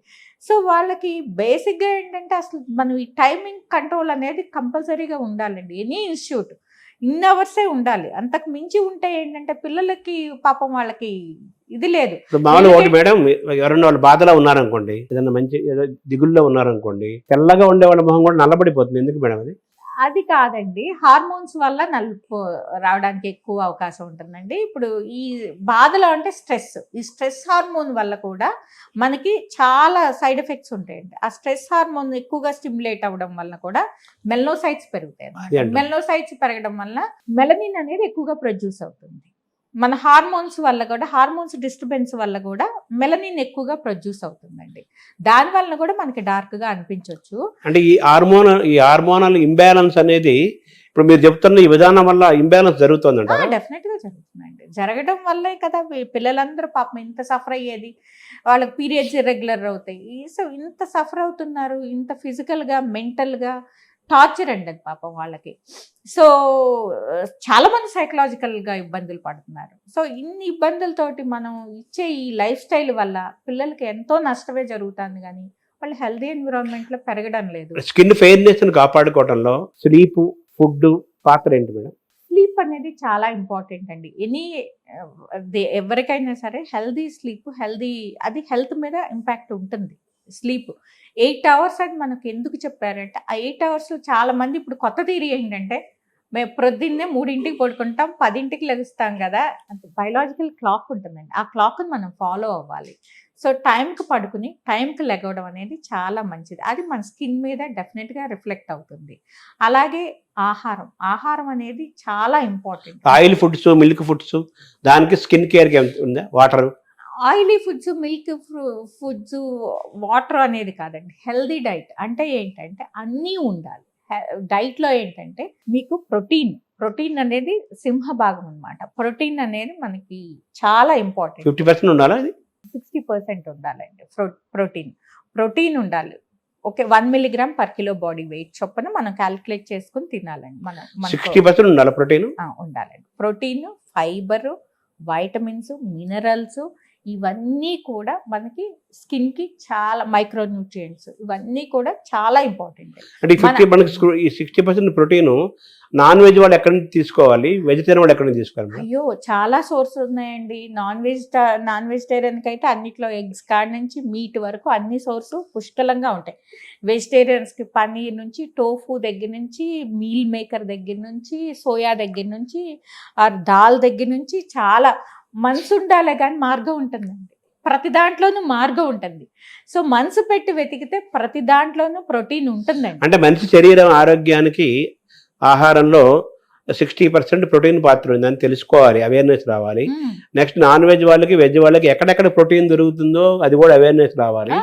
సో వాళ్ళకి బేసిక్గా ఏంటంటే అసలు మనం ఈ టైమింగ్ కంట్రోల్ అనేది కంపల్సరీగా ఉండాలండి. ఎనీ ఇన్స్టిట్యూట్ ఇన్ అవర్సే ఉండాలి, అంతకు మించి ఉంటే ఏంటంటే పిల్లలకి పాపం వాళ్ళకి ఇది లేదు. మామూలుగా ఒకటి మేడం, ఎవరన్నా వాళ్ళు బాధలో ఉన్నారనుకోండి, ఏదైనా మంచి ఏదో దిగుల్లో ఉన్నారనుకోండి, తెల్లగా ఉండే వాళ్ళ మొహం కూడా నల్లబడిపోతుంది. ఎందుకు మేడం అది? అది కాదండి, హార్మోన్స్ వల్ల నలుపు రావడానికి ఎక్కువ అవకాశం ఉంటుందండి. ఇప్పుడు ఈ బాధలో అంటే ఈ స్ట్రెస్ హార్మోన్ వల్ల కూడా మనకి చాలా సైడ్ ఎఫెక్ట్స్ ఉంటాయండి. ఆ స్ట్రెస్ హార్మోన్ ఎక్కువగా స్టిమ్యులేట్ అవ్వడం వల్ల కూడా మెలనోసైట్స్ పెరుగుతాయి. మెలనోసైట్స్ పెరగడం వల్ల మెలనిన్ అనేది ఎక్కువగా ప్రొడ్యూస్ అవుతుంది. మన హార్మోన్స్ వల్ల కూడా, హార్మోన్స్ డిస్టర్బెన్స్ వల్ల కూడా మెలనిన్ ఎక్కువగా ప్రొడ్యూస్ అవుతుందండి. దాని వల్ల కూడా మనకి డార్క్గా అనిపించవచ్చు. అంటే ఈ హార్మోనల్ ఇంబ్యాలెన్స్ అనేది ఇప్పుడు మీరు చెప్తున్న ఈ విధానం వల్ల ఇంబ్యాలెన్స్ జరుగుతుందంటారా? డెఫినెట్గా జరుగుతుందండి. జరగడం వల్లే కదా పిల్లలందరూ పాపం ఇంత సఫర్ అయ్యేది. వాళ్ళకి పీరియడ్స్ ఇర్రెగ్యులర్ అవుతాయి. సో ఇంత సఫర్ అవుతున్నారు, ఇంత ఫిజికల్గా మెంటల్గా టార్చర్ అండి అది పాపం వాళ్ళకి. సో చాలామంది సైకలాజికల్గా ఇబ్బందులు పడుతున్నారు. సో ఇన్ని ఇబ్బందులతోటి మనం ఇచ్చే ఈ లైఫ్ స్టైల్ వల్ల పిల్లలకి ఎంతో నష్టమే జరుగుతుంది, కానీ వాళ్ళు హెల్దీ ఎన్విరాన్మెంట్లో పెరగడం లేదు. స్కిన్ ఫెయిర్నెస్ కాపాడుకోవడంలో స్లీప్, ఫుడ్ పాత్ర ఏంటి మేడం? స్లీప్ అనేది చాలా ఇంపార్టెంట్ అండి. ఎవరికైనా సరే హెల్దీ స్లీప్, అది హెల్త్ మీద ఇంపాక్ట్ ఉంటుంది. స్లీప్ 8 అవర్స్ అని మనకు ఎందుకు చెప్పారంటే, ఆ 8 అవర్స్లో చాలా మంది ఇప్పుడు కొత్త థియరీ ఏంటంటే, మేము ప్రొద్దున్నే 3ంటికి పడుకుంటాం, 10ంటికి లెగుస్తాం కదా. అంటే బయలాజికల్ క్లాక్ ఉంటుందండి, ఆ క్లాక్ని మనం ఫాలో అవ్వాలి. సో టైంకి పడుకుని టైంకి లెగవడం అనేది చాలా మంచిది. అది మన స్కిన్ మీద డెఫినెట్గా రిఫ్లెక్ట్ అవుతుంది. అలాగే ఆహారం అనేది చాలా important. Oil foods, milk foods, దానికి స్కిన్ కేర్కి ఉందా? Water, oily foods, milk foods, water అనేది కాదండి. హెల్దీ డైట్ అంటే ఏంటంటే అన్నీ ఉండాలి. డైట్లో ఏంటంటే మీకు ప్రోటీన్ అనేది సింహభాగం అనమాట. ప్రోటీన్ అనేది మనకి చాలా ఇంపార్టెంట్. 50% ఉండాలా? 60% ఉండాలండి ప్రోటీన్ ఉండాలి. Okay, 1 mg per kilo body weight చొప్పున మనం క్యాలిక్యులేట్ చేసుకుని తినాలండి. 60% ఉండాలి ప్రోటీన్. ఉండాలండి. ప్రోటీన్, ఫైబర్, వైటమిన్స్, మినరల్స్, ఇవన్నీ కూడా మనకి స్కిన్కి చాలా, మైక్రోన్యూట్రియంట్స్, ఇవన్నీ కూడా చాలా ఇంపార్టెంట్. అంటే ఈ 60% ప్రోటీన్ నాన్ వెజ్ వాళ్ళు ఎక్కడి నుంచి తీసుకోవాలి, వెజిటేరియన్ వాళ్ళు ఎక్కడి నుంచి తీసుకోవాలి? అయ్యో, చాలా సోర్సెస్ ఉన్నాయండి. నాన్ వెజిటేరియన్కి అయితే అన్నిట్లో ఎగ్స్ కాడ నుంచి మీట్ వరకు అన్ని సోర్సు పుష్కలంగా ఉంటాయి. వెజిటేరియన్స్కి పనీర్ నుంచి, టోఫు దగ్గర నుంచి, మీల్ మేకర్ దగ్గర నుంచి, సోయా దగ్గర నుంచి, దాల్ దగ్గర నుంచి చాలా మనసు ఉండాలి కానీ మార్గం ఉంటుందండి. ప్రతి దాంట్లోనూ మార్గం ఉంటుంది. సో మనసు పెట్టి వెతికితే ప్రతి దాంట్లోనూ ప్రోటీన్ ఉంటుందండి. అంటే మనిషి శరీరం ఆరోగ్యానికి ఆహారంలో 60% ప్రోటీన్ పాత్ర ఉందని తెలుసుకోవాలి, అవేర్నెస్ రావాలి. నెక్స్ట్ నాన్ వెజ్ వాళ్ళకి, వెజ్ వాళ్ళకి ఎక్కడెక్కడ ప్రోటీన్ దొరుకుతుందో అది కూడా అవేర్నెస్ రావాలి.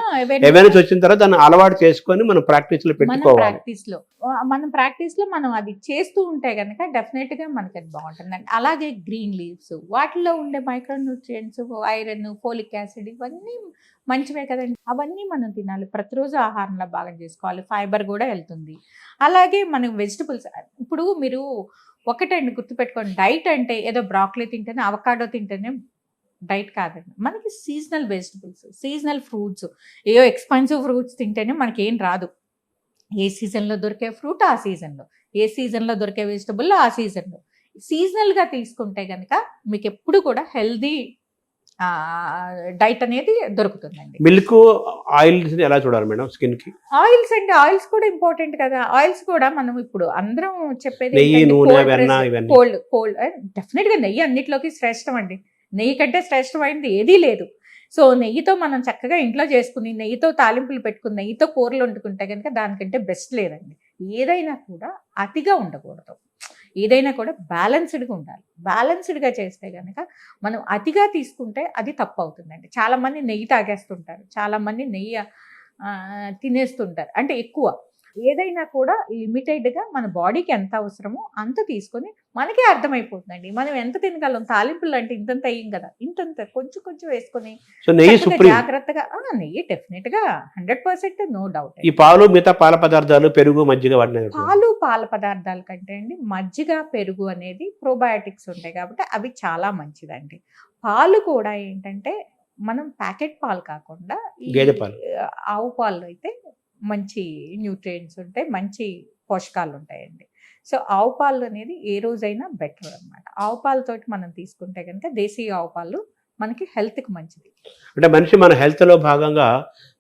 అవేర్నెస్ వచ్చిన తర్వాత దాన్ని అలవాటు చేసుకొని మనం ప్రాక్టీస్ లో పెట్టుకోవాలి. ప్రాక్టీస్ లో మనం అది చేస్తూ ఉంటే కనుక డెఫినెట్ గా మనకి అది బాగుంటుందండి. అలాగే గ్రీన్ లీవ్స్, వాటిలో ఉండే మైక్రోన్యూట్రియంట్స్, ఐరన్, ఫోలిక్ యాసిడ్, ఇవన్నీ మంచివే కదండి. అవన్నీ మనం తినాలి, ప్రతిరోజు ఆహారంలో భాగం చేసుకోవాలి. ఫైబర్ కూడా వెళ్తుంది. అలాగే మనం వెజిటబుల్స్, ఇప్పుడు మీరు ఒకటండి గుర్తుపెట్టుకోండి, డైట్ అంటే ఏదో బ్రాక్లీ తింటేనే, అవకాడో తింటేనే డైట్ కాదండి. మనకి సీజనల్ వెజిటబుల్స్, సీజనల్ ఫ్రూట్స్, ఏదో ఎక్స్పెన్సివ్ ఫ్రూట్స్ తింటేనే మనకి ఏం రాదు. ఏ సీజన్లో దొరికే ఫ్రూట్ ఆ సీజన్లో, ఏ సీజన్లో దొరికే వెజిటబుల్ ఆ సీజన్లో. సీజనల్గా తీసుకుంటే కనుక మీకు ఎప్పుడు కూడా హెల్దీ డైట్ అనేది దొరుకుతుందండి. మిల్క్, ఆయిల్స్ ఎలా చూడాలి మేడం స్కిన్ కి? ఆయిల్స్ కూడా ఇంపార్టెంట్ కదా. ఆయిల్స్ కూడా మనం ఇప్పుడు అందరం చెప్పేది కోల్డ్. డెఫినెట్ గా నెయ్యి అన్నిట్లోకి శ్రేష్టం అండి. నెయ్యి కంటే శ్రేష్టమైనది ఏదీ లేదు. సో నెయ్యితో మనం చక్కగా ఇంట్లో చేసుకుని, నెయ్యితో తాలింపులు పెట్టుకుని, నెయ్యితో కూరలు వండుకుంటే కనుక దానికంటే బెస్ట్ లేదండి. ఏదైనా కూడా అతిగా ఉండకూడదు, ఏదైనా కూడా బ్యాలెన్స్డ్గా ఉండాలి. బ్యాలెన్స్డ్గా చేస్తే కనుక మనం అతిగా తీసుకుంటే అది తప్పు అవుతుందండి. చాలామంది నెయ్యి తాగేస్తుంటారు, చాలామంది నెయ్యి తినేస్తుంటారు, అంటే ఎక్కువ. ఏదైనా కూడా లిమిటెడ్గా మన బాడీకి ఎంత అవసరమో అంత తీసుకొని మనకే అర్థమైపోతుందండి. మనం ఎంత తినగలం, తాలింపులు అంటే ఇంతంత వేయం కదా, ఇంతంత కొంచెం కొంచెం వేసుకొని సో నెయ్యి చక్కగా సుప్రీం. జాగ్రత్తగా నెయ్యి డెఫినెట్ గా 100% నో డౌట్. ఈ పాలు, మిగతా పాల పదార్థాలు, పెరుగు, మజ్జిగ వాటిని పాలు, పాల పదార్థాల కంటే అండి మజ్జిగ, పెరుగు అనేది ప్రోబయాటిక్స్ ఉంటాయి కాబట్టి అవి చాలా మంచిదండి. పాలు కూడా ఏంటంటే మనం ప్యాకెట్ పాలు కాకుండా ఈ గేదె పాలు. ఆవు పాలు అయితే మంచి న్యూట్రియంట్స్ ఉంటాయి, మంచి పోషకాలు ఉంటాయండి. సో ఆవు పాలు అనేది ఏ రోజైనా బెటర్ అన్నమాట. ఆవు పాలతోటి మనం తీసుకుంటే కనుక దేశీయ ఆవు పాలు మనకి హెల్త్కి మంచిది. అంటే మనిషి మన health లో భాగంగా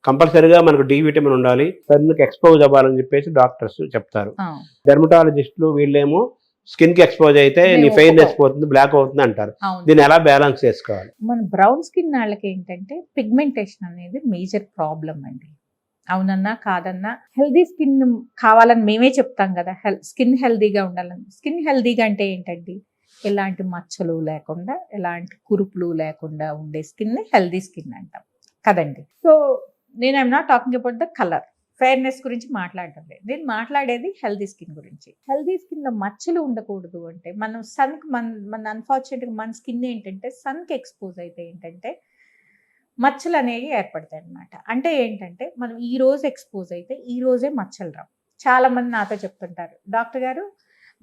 కంపల్సరీగా మనకు డి విటమిన్ ఉండాలి, సన్కి ఎక్స్పోజ్ అవ్వాలని చెప్పేసి డాక్టర్స్ చెప్తారు. ఆ, డెర్మటాలజిస్టులు వీళ్ళేమో స్కిన్ కి ఎక్స్పోజ్ అయితే నీ మేము ఫెయిర్నెస్ పోతుంది, బ్లాక్ అవుతుంది అంటారు. అవును. దీన్ని ఎలా బ్యాలెన్స్ చేసుకోవాలి? మన బ్రౌన్ స్కిన్ వాళ్ళకి ఏంటంటే పిగ్మెంటేషన్ అనేది మేజర్ ప్రాబ్లం అండి. అవునన్నా కాదన్నా హెల్దీ స్కిన్ కావాలని మేమే చెప్తాం కదా, స్కిన్ హెల్దీగా ఉండాలని. స్కిన్ హెల్దీగా అంటే ఏంటండి, ఎలాంటి మచ్చలు లేకుండా, ఎలాంటి కురుపులు లేకుండా ఉండే స్కిన్ హెల్దీ స్కిన్ అంటాం కదండి. సో నేను I'm not talking about the colour, fairness గురించి మాట్లాడటం లేదు, నేను మాట్లాడేది హెల్దీ స్కిన్ గురించి. హెల్దీ స్కిన్లో మచ్చలు ఉండకూడదు అంటే మనం సన్కి మన అన్ఫార్చునేట్గా మన స్కిన్ ఏంటంటే సన్కి ఎక్స్పోజ్ అయితే ఏంటంటే మచ్చలు అనేవి ఏర్పడతాయి అన్నమాట. అంటే ఏంటంటే మనం ఈ రోజు ఎక్స్పోజ్ అయితే ఈ రోజే మచ్చలు రావు. చాలా మంది నాతో చెప్తుంటారు, డాక్టర్ గారు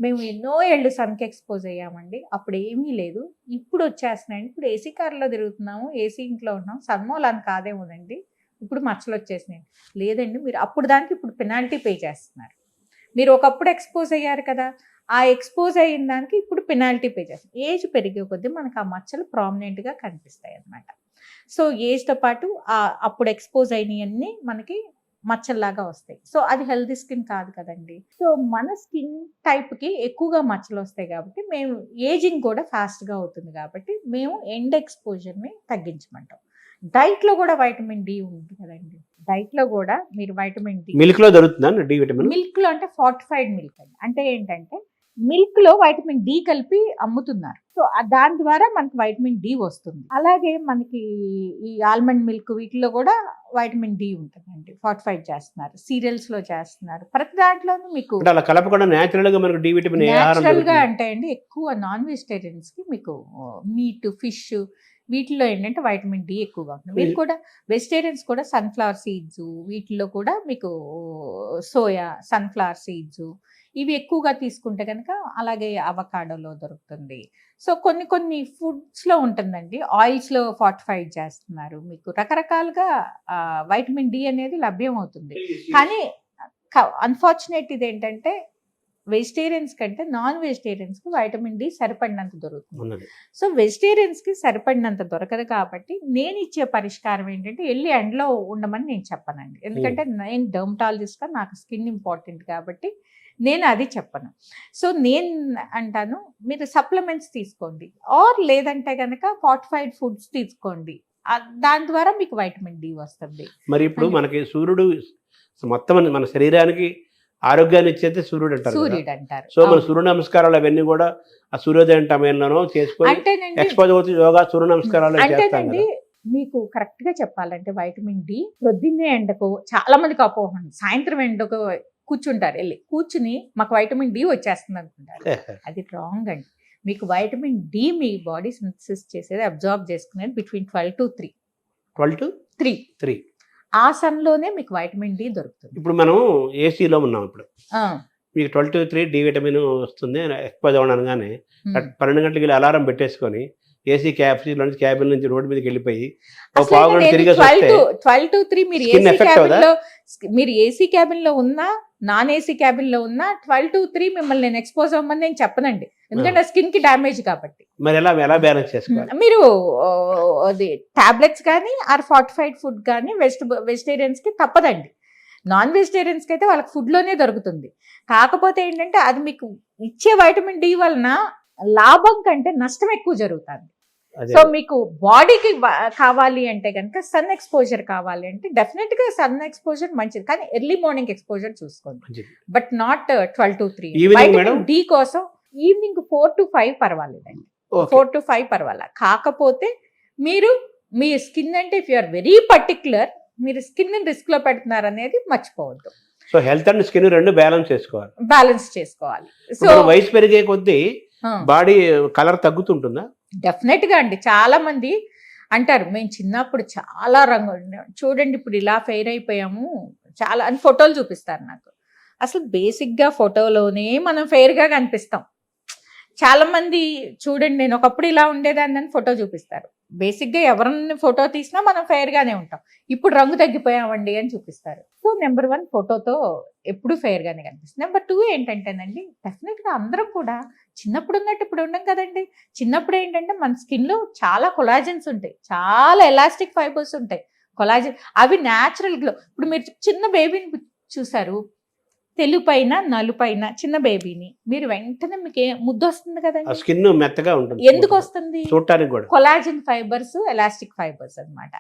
మేము ఎన్నో ఏళ్ళు సన్కి ఎక్స్పోజ్ అయ్యామండి, అప్పుడు ఏమీ లేదు, ఇప్పుడు వచ్చేస్తున్నాయండి, ఇప్పుడు ఏసీ కార్లో తిరుగుతున్నాము, ఏసీ ఇంట్లో ఉన్నాం, సన్మూలాన్ని కాదేమోనండి, ఇప్పుడు మచ్చలు వచ్చేసినాయి. లేదండి, మీరు అప్పుడు దానికి ఇప్పుడు పెనాల్టీ పే చేస్తున్నారు. మీరు ఒకప్పుడు ఎక్స్పోజ్ అయ్యారు కదా, ఆ ఎక్స్పోజ్ అయిన దానికి ఇప్పుడు పెనాల్టీ పే చేస్తారు. ఏజ్ పెరిగే కొద్దీ మనకు ఆ మచ్చలు ప్రామినెంట్గా కనిపిస్తాయి అన్నమాట. సో ఏజ్తో పాటు అప్పుడు ఎక్స్పోజ్ అయినవన్నీ మనకి మచ్చల్లాగా వస్తాయి. సో అది హెల్దీ స్కిన్ కాదు కదండి. సో మన స్కిన్ టైప్కి ఎక్కువగా మచ్చలు వస్తాయి కాబట్టి మేము ఏజింగ్ కూడా ఫాస్ట్గా అవుతుంది కాబట్టి మేము ఎండ్ ఎక్స్పోజర్ని తగ్గించమంటాం. డైట్లో కూడా వైటమిన్ డి ఉంది కదండి, డైట్లో కూడా మీరు వైటమిన్ డి మిల్క్ లో దొరుకుతుందా డి విటమిన్? మిల్క్లో అంటే ఫార్టిఫైడ్ మిల్క్ అండి. అంటే ఏంటంటే మిల్క్లో వైటమిన్ డి కలిపి అమ్ముతున్నారు. సో దాని ద్వారా మనకి వైటమిన్ డి వస్తుంది. అలాగే మనకి ఈ ఆల్మండ్ మిల్క్ వీటిలో కూడా వైటమిన్ డి ఉంటుందండి, ఫార్టిఫైడ్ చేస్తున్నారు, సీరియల్స్లో చేస్తున్నారు, ప్రతి దాంట్లోనూ మీకు అంటే అలా కలపకుండా నేచురల్ గా మనకు డి విటమిన్ ఏ ఆహారం న్యాచురల్గా దొరుకుతుంది? అంటే అండి ఎక్కువ నాన్ వెజిటేరియన్స్కి మీకు మీట్, ఫిష్ వీటిలో ఏంటంటే వైటమిన్ డి ఎక్కువగా ఉంటుంది. మీరు కూడా వెజిటేరియన్స్ కూడా సన్ఫ్లవర్ సీడ్స్ వీటిల్లో కూడా మీకు సోయా, సన్ఫ్లవర్ సీడ్స్ ఇవి ఎక్కువగా తీసుకుంటే కనుక, అలాగే అవకాడోలో దొరుకుతుంది. సో కొన్ని కొన్ని ఫుడ్స్లో ఉంటుందండి, ఆయిల్స్లో ఫార్టిఫైడ్ చేస్తున్నారు, మీకు రకరకాలుగా వైటమిన్ డి అనేది లభ్యం అవుతుంది. కానీ అన్ఫార్చునేట్ ఇది ఏంటంటే వెజిటేరియన్స్ కంటే నాన్ వెజిటేరియన్స్కి వైటమిన్ డి సరిపడినంత దొరుకుతుంది. ఉన్నది. సో వెజిటేరియన్స్కి సరిపడినంత దొరకదు కాబట్టి నేను ఇచ్చే పరిష్కారం ఏంటంటే వెళ్ళి ఎండలో ఉండమని నేను చెప్పనండి. ఎందుకంటే నేను డర్మటాలజిస్ట్గా నాకు స్కిన్ ఇంపార్టెంట్ కాబట్టి నేను అది చెప్పను. సో నేను అంటాను మీరు సప్లిమెంట్స్ తీసుకోండి, ఆర్ లేదంటే కనుక ఫార్టిఫైడ్ ఫుడ్స్ తీసుకోండి, దాని ద్వారా మీకు వైటమిన్ డి వస్తుంది. మరి ఇప్పుడు మనకి సూర్యుడు మొత్తం మన శరీరానికి ఆరోగ్యాన్ని ఇచ్చేది సూర్యుడు అంటారు కదా. సూర్యుడు అంటారు. సో మన సూర్య నమస్కారాలు అవన్నీ కూడా ఆ సూర్యోదయం టైంలోనో చేసుకొని అంటేనండి ఎక్స్పోజ్ అవుతుంది, యోగా సూర్య నమస్కారాలు చేస్తాం అంటేనండి కదా. మీకు కరెక్ట్ గా చెప్పాలంటే వైటమిన్ డి పొద్దున్నే ఎండకు చాలా మందికి అపోహ ఉంది. సాయంత్రం ఎండకు కూర్చుంటారు, వెళ్ళి కూర్చుని మాకు వైటమిన్ డి వచ్చేస్తుంది అనుకుంటారు. అది రాంగ్ అండి. మీకు వైటమిన్ డి మీ బాడీ సింథసిస్ చేసేది, అబ్జార్బ్ చేసుకునేది బిట్వీన్ 12 to 3. 12 to 3 ఆ సన్లోనే మీకు వైటమిన్ డి దొరుకుతుంది. ఇప్పుడు మనం ఏసీలో ఉన్నాం, ఇప్పుడు ఆ, మీకు 12 to 3 డి విటమిన్ వస్తుంది. ఎక్స్పోజ్ అవ్వడం అనగానే 12 గంటలకి అలారం పెట్టేసుకొని ఏసీ క్యాబిన్ నుంచి రోడ్డు మీదకి వెళ్ళిపోయి అసలు పావు గంట నేను తిరిగి 12 to 3 మీరు Skin ఏసీ effect క్యాబిన్ అవుదా? లో ఏసీ క్యాబిన్ లో ఉన్నా, నాన్ ఏసీ క్యాబిన్ లో ఉన్నా 12 to 3 మిమ్మల్ని నేను ఎక్స్పోజ్ అవ్వమని నేను చెప్పనండి, ఎందుకంటే స్కిన్ కి డ్యామేజ్ కాబట్టి. మరి ఎలా బ్యాలెన్స్ చేసుకోవాలి? మీరు అది టాబ్లెట్స్ కానీ ఆర్ ఫార్టిఫైడ్ ఫుడ్ కానీ వెజిటేరియన్స్ కి తప్పదండి. నాన్ వెజిటేరియన్స్కి అయితే వాళ్ళకి ఫుడ్లోనే దొరుకుతుంది. కాకపోతే ఏంటంటే అది మీకు ఇచ్చే వైటమిన్ డి వలన లాభం కంటే నష్టం ఎక్కువ జరుగుతుంది. సో మీకు బాడీకి కావాలి అంటే కనుక సన్ ఎక్స్పోజర్ కావాలి అంటే డెఫినెట్గా సన్ ఎక్స్పోజర్ మంచిది, కానీ ఎర్లీ మార్నింగ్ ఎక్స్పోజర్ చూసుకోండి, but not 12 to 3. Vitamin D కోసం ఈవినింగ్ 4 to 5 పర్వాలేదండి, 4 to 5 పర్వాలేదు. కాకపోతే మీరు మీ స్కిన్ అంటే if you are very particular, మీరు స్కిన్ రిస్క్ లో పెడుతున్నారు అనేది మర్చిపోవద్దు. సో హెల్త్ అండ్ స్కిన్ రెండు బ్యాలెన్స్ చేసుకోవాలి. బ్యాలెన్స్ చేసుకోవాలి. సో ఇప్పుడు వయసు పెరిగే కొద్దీ బాడీ కలర్ తగ్గుతుంటుందా? డెఫినెట్ గా అండి. చాలా మంది అంటారు మేము చిన్నప్పుడు చాలా రంగు చూడండి ఇప్పుడు ఇలా ఫెయిర్ అయిపోయాము చాలా అని ఫోటోలు చూపిస్తారు నాకు. అసలు బేసిక్ గా ఫోటోలోనే మనం ఫెయిర్ గా కనిపిస్తాం. చాలా మంది చూడండి నేను ఒకప్పుడు ఇలా ఉండేదాన్ని అని ఫోటో చూపిస్తారు. బేసిక్ గా ఎవరిని ఫోటో తీసినా మనం ఫెయిర్ గానే ఉంటాం. ఇప్పుడు రంగు తగ్గిపోయామండి అని చూపిస్తారు. సో నెంబర్ 1 ఫోటోతో ఎప్పుడు ఫెయిర్ గానే కనిపిస్తుంది. నెంబర్ 2 ఏంటంటేనండి డెఫినెట్ గా అందరం కూడా చిన్నప్పుడు ఉన్నట్టు ఇప్పుడు ఉండం కదండి. చిన్నప్పుడు ఏంటంటే మన స్కిన్ లో చాలా కొలాజన్స్ ఉంటాయి, చాలా ఎలాస్టిక్ ఫైబర్స్ ఉంటాయి. కొలాజన్ అవి న్యాచురల్ గ్లో. ఇప్పుడు మీరు చిన్న బేబీని చూసారు, తెలుపైన నలుపైన చిన్న బేబీని మీరు వెంటనే మీకు ముద్దు వస్తుంది కదండి. స్కిన్ మెత్తగా ఉంటుంది. ఎందుకు వస్తుంది? చూడటానికి కూడా కొలాజిన్ ఫైబర్స్, ఎలాస్టిక్ ఫైబర్స్ అన్నమాట.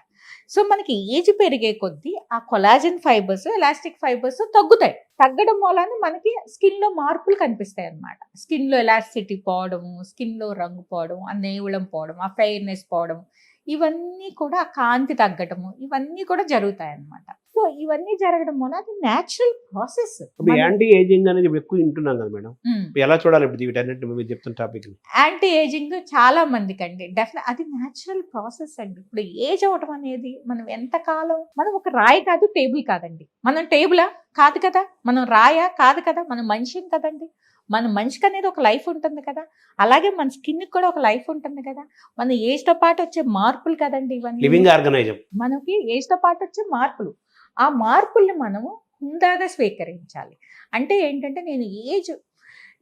సో మనకి ఏజ్ పెరిగే కొద్దీ ఆ కొలాజిన్ ఫైబర్స్, ఎలాస్టిక్ ఫైబర్స్ తగ్గుతాయి. తగ్గడం వలన మనకి స్కిన్ లో మార్పులు కనిపిస్తాయి అన్నమాట. స్కిన్ లో ఎలాస్టిసిటీ పోవడము, స్కిన్ లో రంగు పోవడం, ఆ నేవులం పోవడం, ఆ ఫెయిర్నెస్ పోవడం, ఇవన్నీ కూడా కాంతి తగ్గటము, ఇవన్నీ కూడా జరుగుతాయి అన్నమాట. సో ఇవన్నీ జరగడం వల్ల అది న్యాచురల్ ప్రాసెస్. యాంటీ ఏజింగ్ అనేది ఎక్కువ వింటున్నాం కదా మేడం, ఎలా చూడాలి ఇప్పుడు వీటన్నిటి మీరు చెప్తున్న టాపిక్? యాంటీ ఏజింగ్ చాలా మందికి అండి డెఫినెట్ అది న్యాచురల్ ప్రాసెస్ అండి. ఇప్పుడు ఏజ్ అవడం అనేది మనం ఎంతకాలం, మనం ఒక రాయి కాదు టేబుల్ కాదండి. మనం టేబులా కాదు కదా, మనం రాయా కాదు కదా, మనం మనిషిని కదండి. మన మనిషికి అనేది ఒక లైఫ్ ఉంటుంది కదా, అలాగే మన స్కిన్ కూడా ఒక లైఫ్ ఉంటుంది కదా. మన ఏజ్ తో పాటు వచ్చే మార్పులు కదండి ఇవన్నీ. Living organism. మనకి ఏజ్ తో పాటు వచ్చే మార్పులు, ఆ మార్పుల్ని మనము హుందాగా స్వీకరించాలి. అంటే ఏంటంటే నేను ఏజ్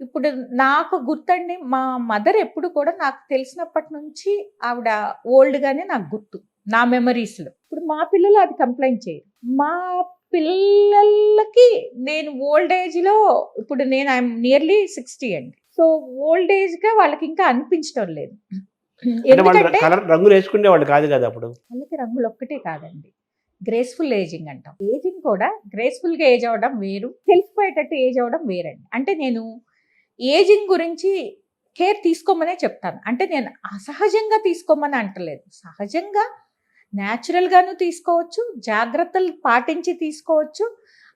ఇప్పుడు నాకు గుర్తండి, మా మదర్ ఎప్పుడు కూడా నాకు తెలిసినప్పటి నుంచి ఆవిడ ఓల్డ్ గానే నాకు గుర్తు, నా మెమరీస్ లో. ఇప్పుడు మా పిల్లలు అది కంప్లైంట్ చేయరు. మా పిల్లలకి నేను ఓల్డ్ ఏజ్ లో, ఇప్పుడు నేను ఐఎమ్ నియర్లీ 60 అండి. సో ఓల్డ్ ఏజ్ గా వాళ్ళకి ఇంకా అనిపించడం లేదు. ఎందుకంటే రంగులు వేసుకునే వాళ్ళు కాదు కదా అప్పుడు. వాళ్ళకి రంగులు ఒక్కటే కాదండి, గ్రేస్ఫుల్ ఏజింగ్ అంటాం. ఏజింగ్ కూడా గ్రేస్ఫుల్ గా ఏజ్ అవడం వేరు, తెలిసిపోయేటట్టు ఏజ్ అవడం వేరండి. అంటే నేను ఏజింగ్ గురించి కేర్ తీసుకోమనే చెప్తాను. అంటే నేను అసహజంగా తీసుకోమని అంటలేదు. సహజంగా న్యాచురల్ గాను తీసుకోవచ్చు, జాగ్రత్తలు పాటించి తీసుకోవచ్చు,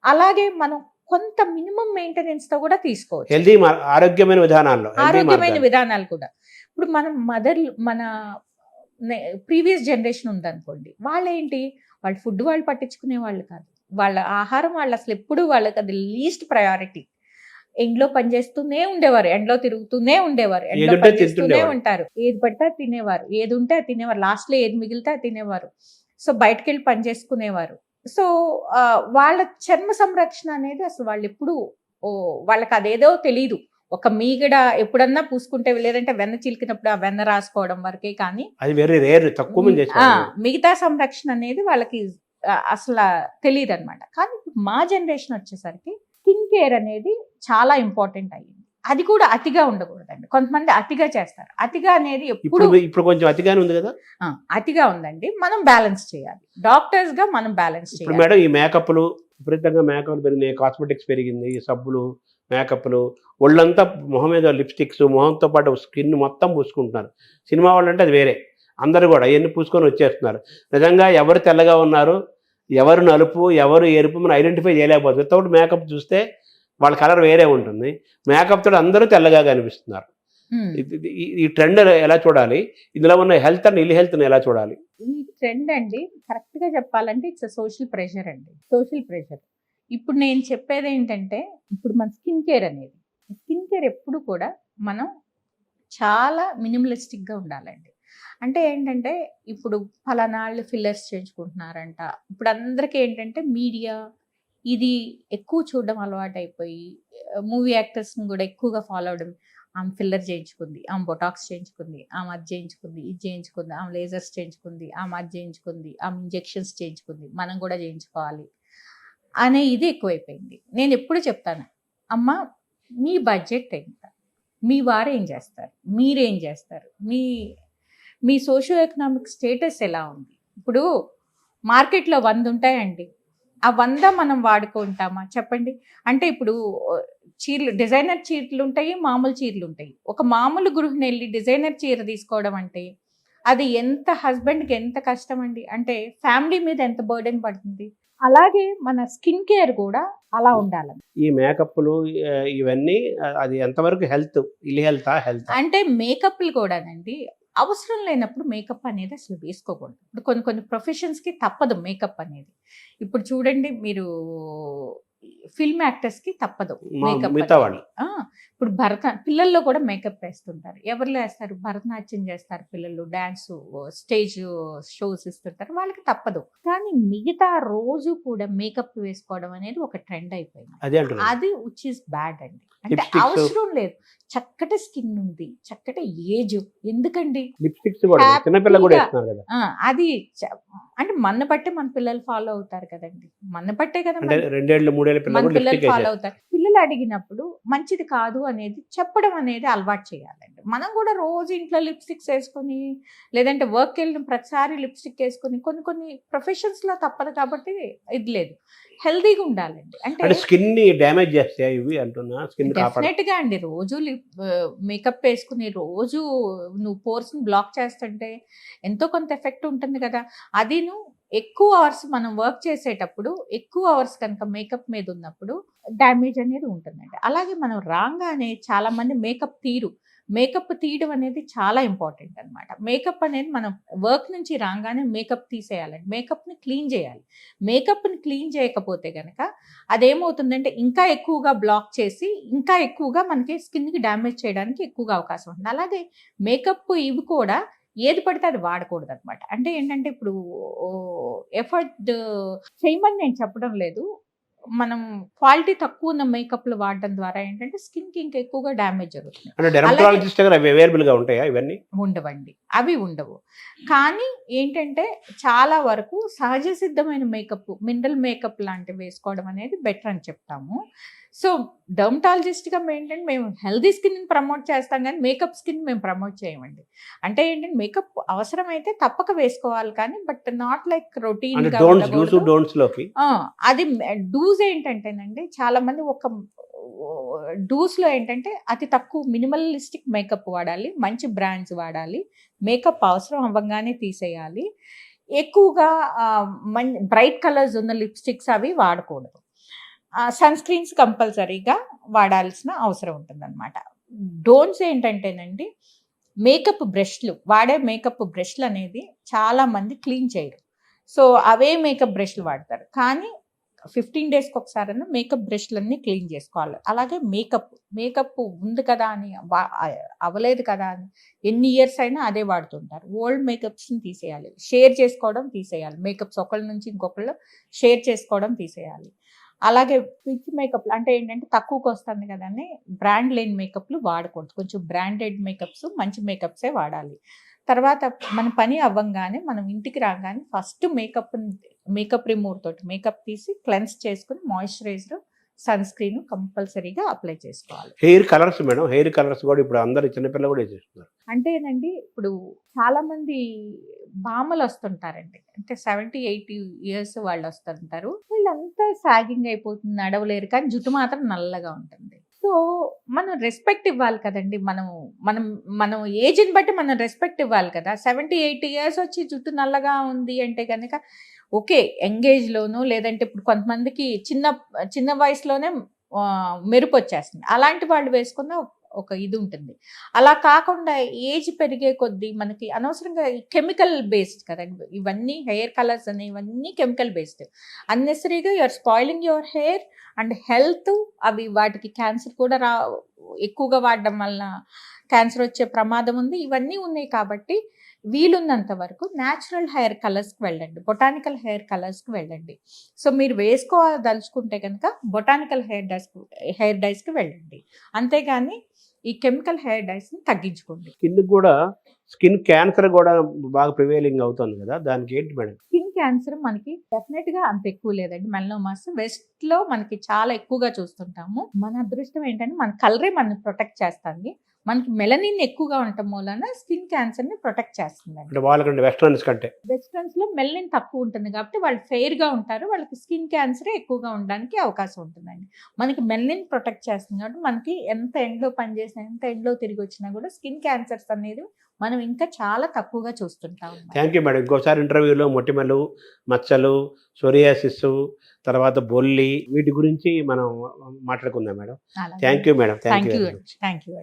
అలాగే మనం కొంత మినిమం మెయింటెనెన్స్ తో కూడా తీసుకోవచ్చు. హెల్దీ ఆరోగ్యమైన విధానాలు కూడా. ఇప్పుడు మన ప్రీవియస్ జనరేషన్ ఉందనుకోండి, వాళ్ళేంటి, వాళ్ళ ఫుడ్ వాళ్ళు పట్టించుకునే వాళ్ళు కాదు. వాళ్ళ ఆహారం వాళ్ళు అసలు ఎప్పుడు వాళ్ళకి అది లీస్ట్ ప్రయారిటీ. ఎండ్లో పనిచేస్తూనే ఉండేవారు, ఎండ్లో తిరుగుతూనే ఉండేవారు, ఎండ్లో పనిచేస్తూనే ఉంటారు. ఏది పడితే అది తినేవారు, ఏది ఉంటే అది తినేవారు, లాస్ట్ లో ఏది మిగిలితే అది తినేవారు. సో బయటకు వెళ్ళి పని చేసుకునేవారు. సో వాళ్ళ చర్మ సంరక్షణ అనేది అసలు వాళ్ళు ఎప్పుడు వాళ్ళకి అదేదో తెలీదు. ఒక మీగడ ఎప్పుడన్నా పూసుకుంటే, లేదంటే వెన్న చిలికినప్పుడు ఆ వెన్న రాసుకోవడం వరకే, కానీ అది వెరీ రేర్, తక్కువ మంది చేస్తారు. మిగతా సంరక్షణ అనేది వాళ్ళకి అసలు తెలియదు అనమాట. కానీ మా జనరేషన్ వచ్చేసరికి స్కిన్ కేర్ అనేది చాలా ఇంపార్టెంట్ అయ్యింది. అది కూడా అతిగా ఉండకూడదండి. కొంతమంది అతిగా చేస్తారు. అతిగా అనేది ఇప్పుడు కొంచెం అతిగానే ఉంది కదా. అతిగా ఉందండి, మనం బ్యాలెన్స్ చేయాలి. డాక్టర్స్ గా మనం బ్యాలెన్స్ చేయాలి. మేడం ఈ మేకప్లు విపరీతంగా మేకప్లు పెరిగినాయి, కాస్మెటిక్స్ పెరిగింది, సబ్బులు, మేకప్లు, ఒళ్ళంతా మొహం మీద లిప్స్టిక్స్, మొహంతో పాటు స్కిన్ మొత్తం పూసుకుంటున్నారు. సినిమా వాళ్ళు అంటే అది వేరే, అందరూ కూడా అవన్నీ పూసుకొని వచ్చేస్తున్నారు. నిజంగా ఎవరు తెల్లగా ఉన్నారు, ఎవరు నలుపు, ఎవరు ఎరుపు మనం ఐడెంటిఫై చేయలేకపోతుంది. వితౌట్ మేకప్ చూస్తే వాళ్ళ కలర్ వేరే ఉంటుంది. మేకప్ తోటి అందరూ తెల్లగా కనిపిస్తున్నారు. ఈ ట్రెండ్ ఎలా చూడాలి, ఇందులో ఉన్న హెల్త్ అండ్ ఇల్ హెల్త్ ఎలా చూడాలి? ఈ ట్రెండ్ అండి కరెక్ట్ గా చెప్పాలంటే ఇట్స్ సోషల్ ప్రెషర్ అండి, సోషల్ ప్రెషర్. ఇప్పుడు నేను చెప్పేది ఏంటంటే, ఇప్పుడు మన స్కిన్ కేర్ ఎప్పుడు కూడా మనం చాలా మినిమలిస్టిక్ గా ఉండాలండి. అంటే ఏంటంటే, ఇప్పుడు ఫలానాళ్ళు ఫిల్లర్స్ చేయించుకుంటున్నారంట. ఇప్పుడు అందరికీ ఏంటంటే మీడియా ఇది ఎక్కువ చూడడం అలవాటు అయిపోయి, మూవీ యాక్టర్స్ని కూడా ఎక్కువగా ఫాలో అవడం. ఆమె ఫిల్లర్ చేయించుకుంది, ఆమె బొటాక్స్ చేయించుకుంది, ఆమె అది చేయించుకుంది, ఇది చేయించుకుంది, ఆమె లేజర్స్ చేయించుకుంది, ఆమె అది చేయించుకుంది, ఆమె ఇంజెక్షన్స్ చేయించుకుంది, మనం కూడా చేయించుకోవాలి అనే ఇది ఎక్కువైపోయింది. నేను ఎప్పుడు చెప్తాను, అమ్మ మీ బడ్జెట్ ఎంత, మీ వారు ఏం చేస్తారు, మీరేం చేస్తారు, మీ సోషియో ఎకనామిక్ స్టేటస్ ఎలా ఉంది. ఇప్పుడు మార్కెట్లో 100 ఉంటాయండి, ఆ 100 మనం వాడుకుంటామా చెప్పండి. అంటే ఇప్పుడు చీరలు, డిజైనర్ చీరలు ఉంటాయి, మామూలు చీరలు ఉంటాయి. ఒక మామూలు గృహిణి వెళ్ళి డిజైనర్ చీర తీసుకోవడం అంటే అది ఎంత హస్బెండ్కి ఎంత కష్టం అండి. అంటే ఫ్యామిలీ మీద ఎంత బర్డెన్ పడుతుంది. అలాగే మన స్కిన్ కేర్ కూడా అలా ఉండాలండి. ఈ మేకప్‌లు ఇవన్నీ అది ఎంతవరకు హెల్త్? ఇల్ హెల్తా? హెల్తా? అంటే మేకప్‌లు కూడానండి అవసరం లేనప్పుడు మేకప్ అనేది అసలు వేసుకోకూడదు. ఇప్పుడు కొన్ని కొన్ని ప్రొఫెషన్స్‌కి తప్పదు మేకప్ అనేది. ఇప్పుడు చూడండి మీరు ఫిల్మ్ యాక్టర్స్‌కి తప్పదు మేకప్ మిగతా అనేది. వాళ్ళు. ఆ! ఇప్పుడు పిల్లల్లో కూడా మేకప్ వేస్తుంటారు. ఎవరిలో వేస్తారు? భరతనాట్యం చేస్తారు పిల్లలు, డాన్సు, స్టేజ్ షోస్ ఇస్తుంటారు. వాళ్ళకి తప్పదు. కానీ మిగతా రోజు కూడా మేకప్ వేసుకోవడం అనేది ఒక ట్రెండ్ అయిపోయింది. అదే అంటున్నాను. అది విచ్ ఈస్ బ్యాడ్ అండి. అంటే లిప్‌స్టిక్స్, అవసరం లేదు. చక్కటి స్కిన్ ఉంది, చక్కటి ఏజ్ ఎందుకండి? లిప్‌స్టిక్స్ కూడా చిన్న పిల్లలు కూడా వేస్తున్నారు కదా! ఆ! అది అంటే మన బట్టే మన పిల్లలు ఫాలో అవుతారు కదండి. మన బట్టే కదా అంటే 2 ఏళ్ల 3 ఏళ్ల పిల్లలు మన కూడా పిల్లలు లిప్‌స్టిక్ ఫాలో వేసేస్తారు. అవుతారు. పిల్లలు అడిగినప్పుడు మంచిది కాదు అనేది చెప్పడం అనేది అలవాటు చేయాలండి. మనం కూడా రోజు ఇంట్లో లిప్‌స్టిక్స్ వేసుకొని, లేదంటే వర్క్‌కి వెళ్ళిన ప్రతిసారి లిప్‌స్టిక్ వేసుకొని కొన్ని కొన్ని ప్రొఫెషన్స్‌లో తప్పదు కాబట్టి ఇది లేదు. హెల్తీగా ఉండాలండి. అంటే స్కిన్‌ని డ్యామేజ్ చేస్తాయా ఇవి అంటున్నా? స్కిన్ కాపాడ డెఫినెట్‌గా అండి. రోజు మేకప్ వేసుకుని రోజు నువ్వు పోర్స్‌ని బ్లాక్ చేస్తుంటే ఎంతో కొంత ఎఫెక్ట్ ఉంటుంది కదా! అదీను ఎక్కువ అవర్స్ మనం వర్క్ చేసేటప్పుడు, ఎక్కువ అవర్స్ కనుక మేకప్ మీద ఉన్నప్పుడు డ్యామేజ్ అనేది ఉంటుందండి. అలాగే మనం రాంగానే చాలామంది మేకప్ తీయరు. మేకప్ తీయడం అనేది చాలా ఇంపార్టెంట్ అనమాట. మేకప్ అనేది మనం వర్క్ నుంచి రాంగానే మేకప్ తీసేయాలండి. మేకప్‌ని క్లీన్ చేయాలి. మేకప్‌ని క్లీన్ చేయకపోతే గనక అదేమవుతుందంటే ఇంకా ఎక్కువగా బ్లాక్ చేసి, ఇంకా ఎక్కువగా మనకి స్కిన్‌కి డ్యామేజ్ చేయడానికి ఎక్కువగా అవకాశం ఉంటుంది. అలాగే మేకప్ ఇవి కూడా ఏది పడితే అది వాడకూడదనమాట. అంటే ఏంటంటే ఇప్పుడు ఎఫర్ట్ చేయమని నేను చెప్పడం లేదు. మనం క్వాలిటీ తక్కువ ఉన్న మేకప్‌లు వాడడం ద్వారా ఏంటంటే స్కిన్‌కి ఇంకా ఎక్కువగా డ్యామేజ్ జరుగుతుంది. అంటే అలాగే డెర్మటాలజిస్ట్ దగ్గర అవి అవైలబుల్‌గా ఉంటాయా ఇవన్నీ? ఉండవండి. అవి ఉండవు. కానీ ఏంటంటే చాలా వరకు సహజ సిద్ధమైన మేకప్, మినరల్ మేకప్ లాంటివి వేసుకోవడం అనేది బెటర్ అని చెప్తాము. సో, డెర్మటాలజిస్ట్‌గా ఏంటంటే మేము హెల్తీ స్కిన్‌ని ప్రమోట్ చేస్తాం గానీ మేకప్ స్కిన్ మేము ప్రమోట్ చేయమండి. అంటే ఏంటంటే మేకప్ అవసరమైతే తప్పక వేసుకోవాలి కానీ బట్ నాట్ లైక్ అంటే రొటీన్‌గా డోస్ ఉండకూడదు. డోంట్స్‌లోకి. ఆ! అది డూస్ ఏంటంటేనండి చాలామంది ఒక డూస్‌లో ఏంటంటే అతి తక్కువ మినిమలిస్టిక్ మేకప్ వాడాలి. మంచి బ్రాండ్స్ వాడాలి. మేకప్ అవసరం అవ్వంగానే తీసేయాలి. ఎక్కువగా బ్రైట్ కలర్స్ ఉన్న లిప్‌స్టిక్స్ అవి వాడకూడదు. సన్ స్క్రీన్స్ కంపల్సరీగా వాడాల్సిన అవసరం ఉంటుందన్నమాట. డోంట్స్ ఏంటంటేనండి మేకప్ బ్రష్‌లు వాడే మేకప్ బ్రష్‌లనేది చాలామంది క్లీన్ చేయరు. సో, అవే మేకప్ బ్రష్‌లు వాడతారు. కానీ 15 డేస్‌కి ఒకసారన్నా మేకప్ బ్రష్‌లన్నీ క్లీన్ చేసుకోవాలి. అలాగే మేకప్ ఉంది కదా అని అవ్వలేదు కదా అని ఎన్ని ఇయర్స్ అయినా అదే వాడుతుంటారు. ఓల్డ్ మేకప్స్‌ని తీసేయాలి. షేర్ చేసుకోవడం తీసేయాలి. మేకప్స్ ఒకళ్ళ నుంచి ఇంకొకళ్ళు షేర్ చేసుకోవడం తీసేయాలి. అలాగే పిచ్ మేకప్‌లు అంటే ఏంటంటే తక్కువకొస్తుంది కదా అని బ్రాండ్ లేని మేకప్‌లు వాడకూడదు. కొంచెం బ్రాండెడ్ మేకప్స్, మంచి మేకప్సే వాడాలి. తర్వాత మన పని అవ్వంగానే మనం ఇంటికి రాగానే ఫస్ట్ మేకప్ రిమూవర్ తోటి మేకప్ తీసి క్లెన్స్ చేసుకొని మాయిశ్చరైజర్, సన్ స్క్రీన్ కంపల్సరీగా అప్లై చేసుకోవాలి. Hair colours madam. Hair colours కూడా ఇప్పుడు అందరు చిన్న పిల్లలు కూడా వేసేస్తున్నారు. అంటేనండి ఇప్పుడు చాలామంది భామలొస్తుంటారండి. అంటే 70, 80 ఇయర్స్ వాళ్ళొస్తుంటారు. వీళ్ళంతా సాగింగ్ అయిపోతుంది, నడవలేరు కానీ జుట్టు మాత్రం నల్లగా ఉంటుంది. సో, మనం రెస్పెక్ట్ ఇవ్వాలి కదండీ! మనం మనం ఏజ్‌ని బట్టి మనం రెస్పెక్ట్ ఇవ్వాలి కదా! 70, 80 ఇయర్స్ వచ్చి జుట్టు నల్లగా ఉంది అంటే గనక ఓకే. యంగ్ ఏజ్‌లోనో లేదంటే ఇప్పుడు కొంతమందికి చిన్న వయసులోనే మెరుపొచ్చేస్తుంది. అలాంటి వాళ్ళు వేసుకున్న ఒక ఇది ఉంటుంది. అలా కాకుండా ఏజ్ పెరిగే కొద్దీ మనకి అనవసరంగా కెమికల్ బేస్డ్ కదండి. ఇవన్నీ హెయిర్ కలర్స్ అనేవన్నీ కెమికల్ బేస్డ్. అన్నెసెసరీగా you are spoiling your hair and health. అవి వాటికి క్యాన్సర్ కూడా ఎక్కువగా వాడడం వలన క్యాన్సర్ వచ్చే ప్రమాదం ఉంది. ఇవన్నీ ఉన్నాయి కాబట్టి వీలున్నంత వరకు న్యాచురల్ హెయిర్ కలర్స్‌కి వెళ్ళండి. బొటానికల్ హెయిర్ కలర్స్‌కి వెళ్ళండి. సో, మీరు వేసుకోదలుచుకుంటే గనక బొటానికల్ హెయిర్ డైస్‌కి వెళ్ళండి. అంతేగాని ఈ కెమికల్ హెయిర్ డైస్‌ని తగ్గించుకోండి. స్కిన్ క్యాన్సర్ కూడా బాగా ప్రివైలింగ్ అవుతుంది కదా! దానికి ఏంటి మేడం? స్కిన్ క్యాన్సర్ మనకి డెఫినెట్‌గా అంత ఎక్కువ లేదండి. మెలనోమాస్ వెస్ట్‌లో మనకి చాలా ఎక్కువగా చూస్తుంటాము. మన అదృష్టం ఏంటంటే మన కలరే మనల్ని ప్రొటెక్ట్ చేస్తుంది. మనకి మెలనిన్ ఎక్కువగా ఉండటం మూలాన స్కిన్ క్యాన్సర్‌ని ప్రొటెక్ట్ చేస్తుందండి. అంటే వాళ్ళకంటే వెస్టర్న్స్ కంటే. వెస్టర్న్స్‌లో మెలనిన్ తక్కువ ఉంటుంది కాబట్టి వాళ్ళు ఫెయిర్‌గా ఉంటారు. వాళ్ళకి స్కిన్ క్యాన్సరే ఎక్కువగా ఉండడానికి అవకాశం ఉంటుందండి. మనకి మెలనిన్ ప్రొటెక్ట్ చేస్తుంది కాబట్టి మనకి ఎంత ఎండలో పనిచేసినా, ఎంత ఎండలో తిరిగొచ్చినా కూడా స్కిన్ క్యాన్సర్స్ అనేది మనం ఇంకా చాలా తక్కువగా చూస్తుంటాం అన్నమాట. Thank you madam. ఇంకోసారి ఇంటర్వ్యూలో మొటిమలు, మచ్చలు, సోరియాసిస్, తర్వాత బొల్లి వీటి గురించి మనం మాట్లాడుకుందాం మేడం. అలాగే. Thank you madam. Thank thank you you very much. Thank you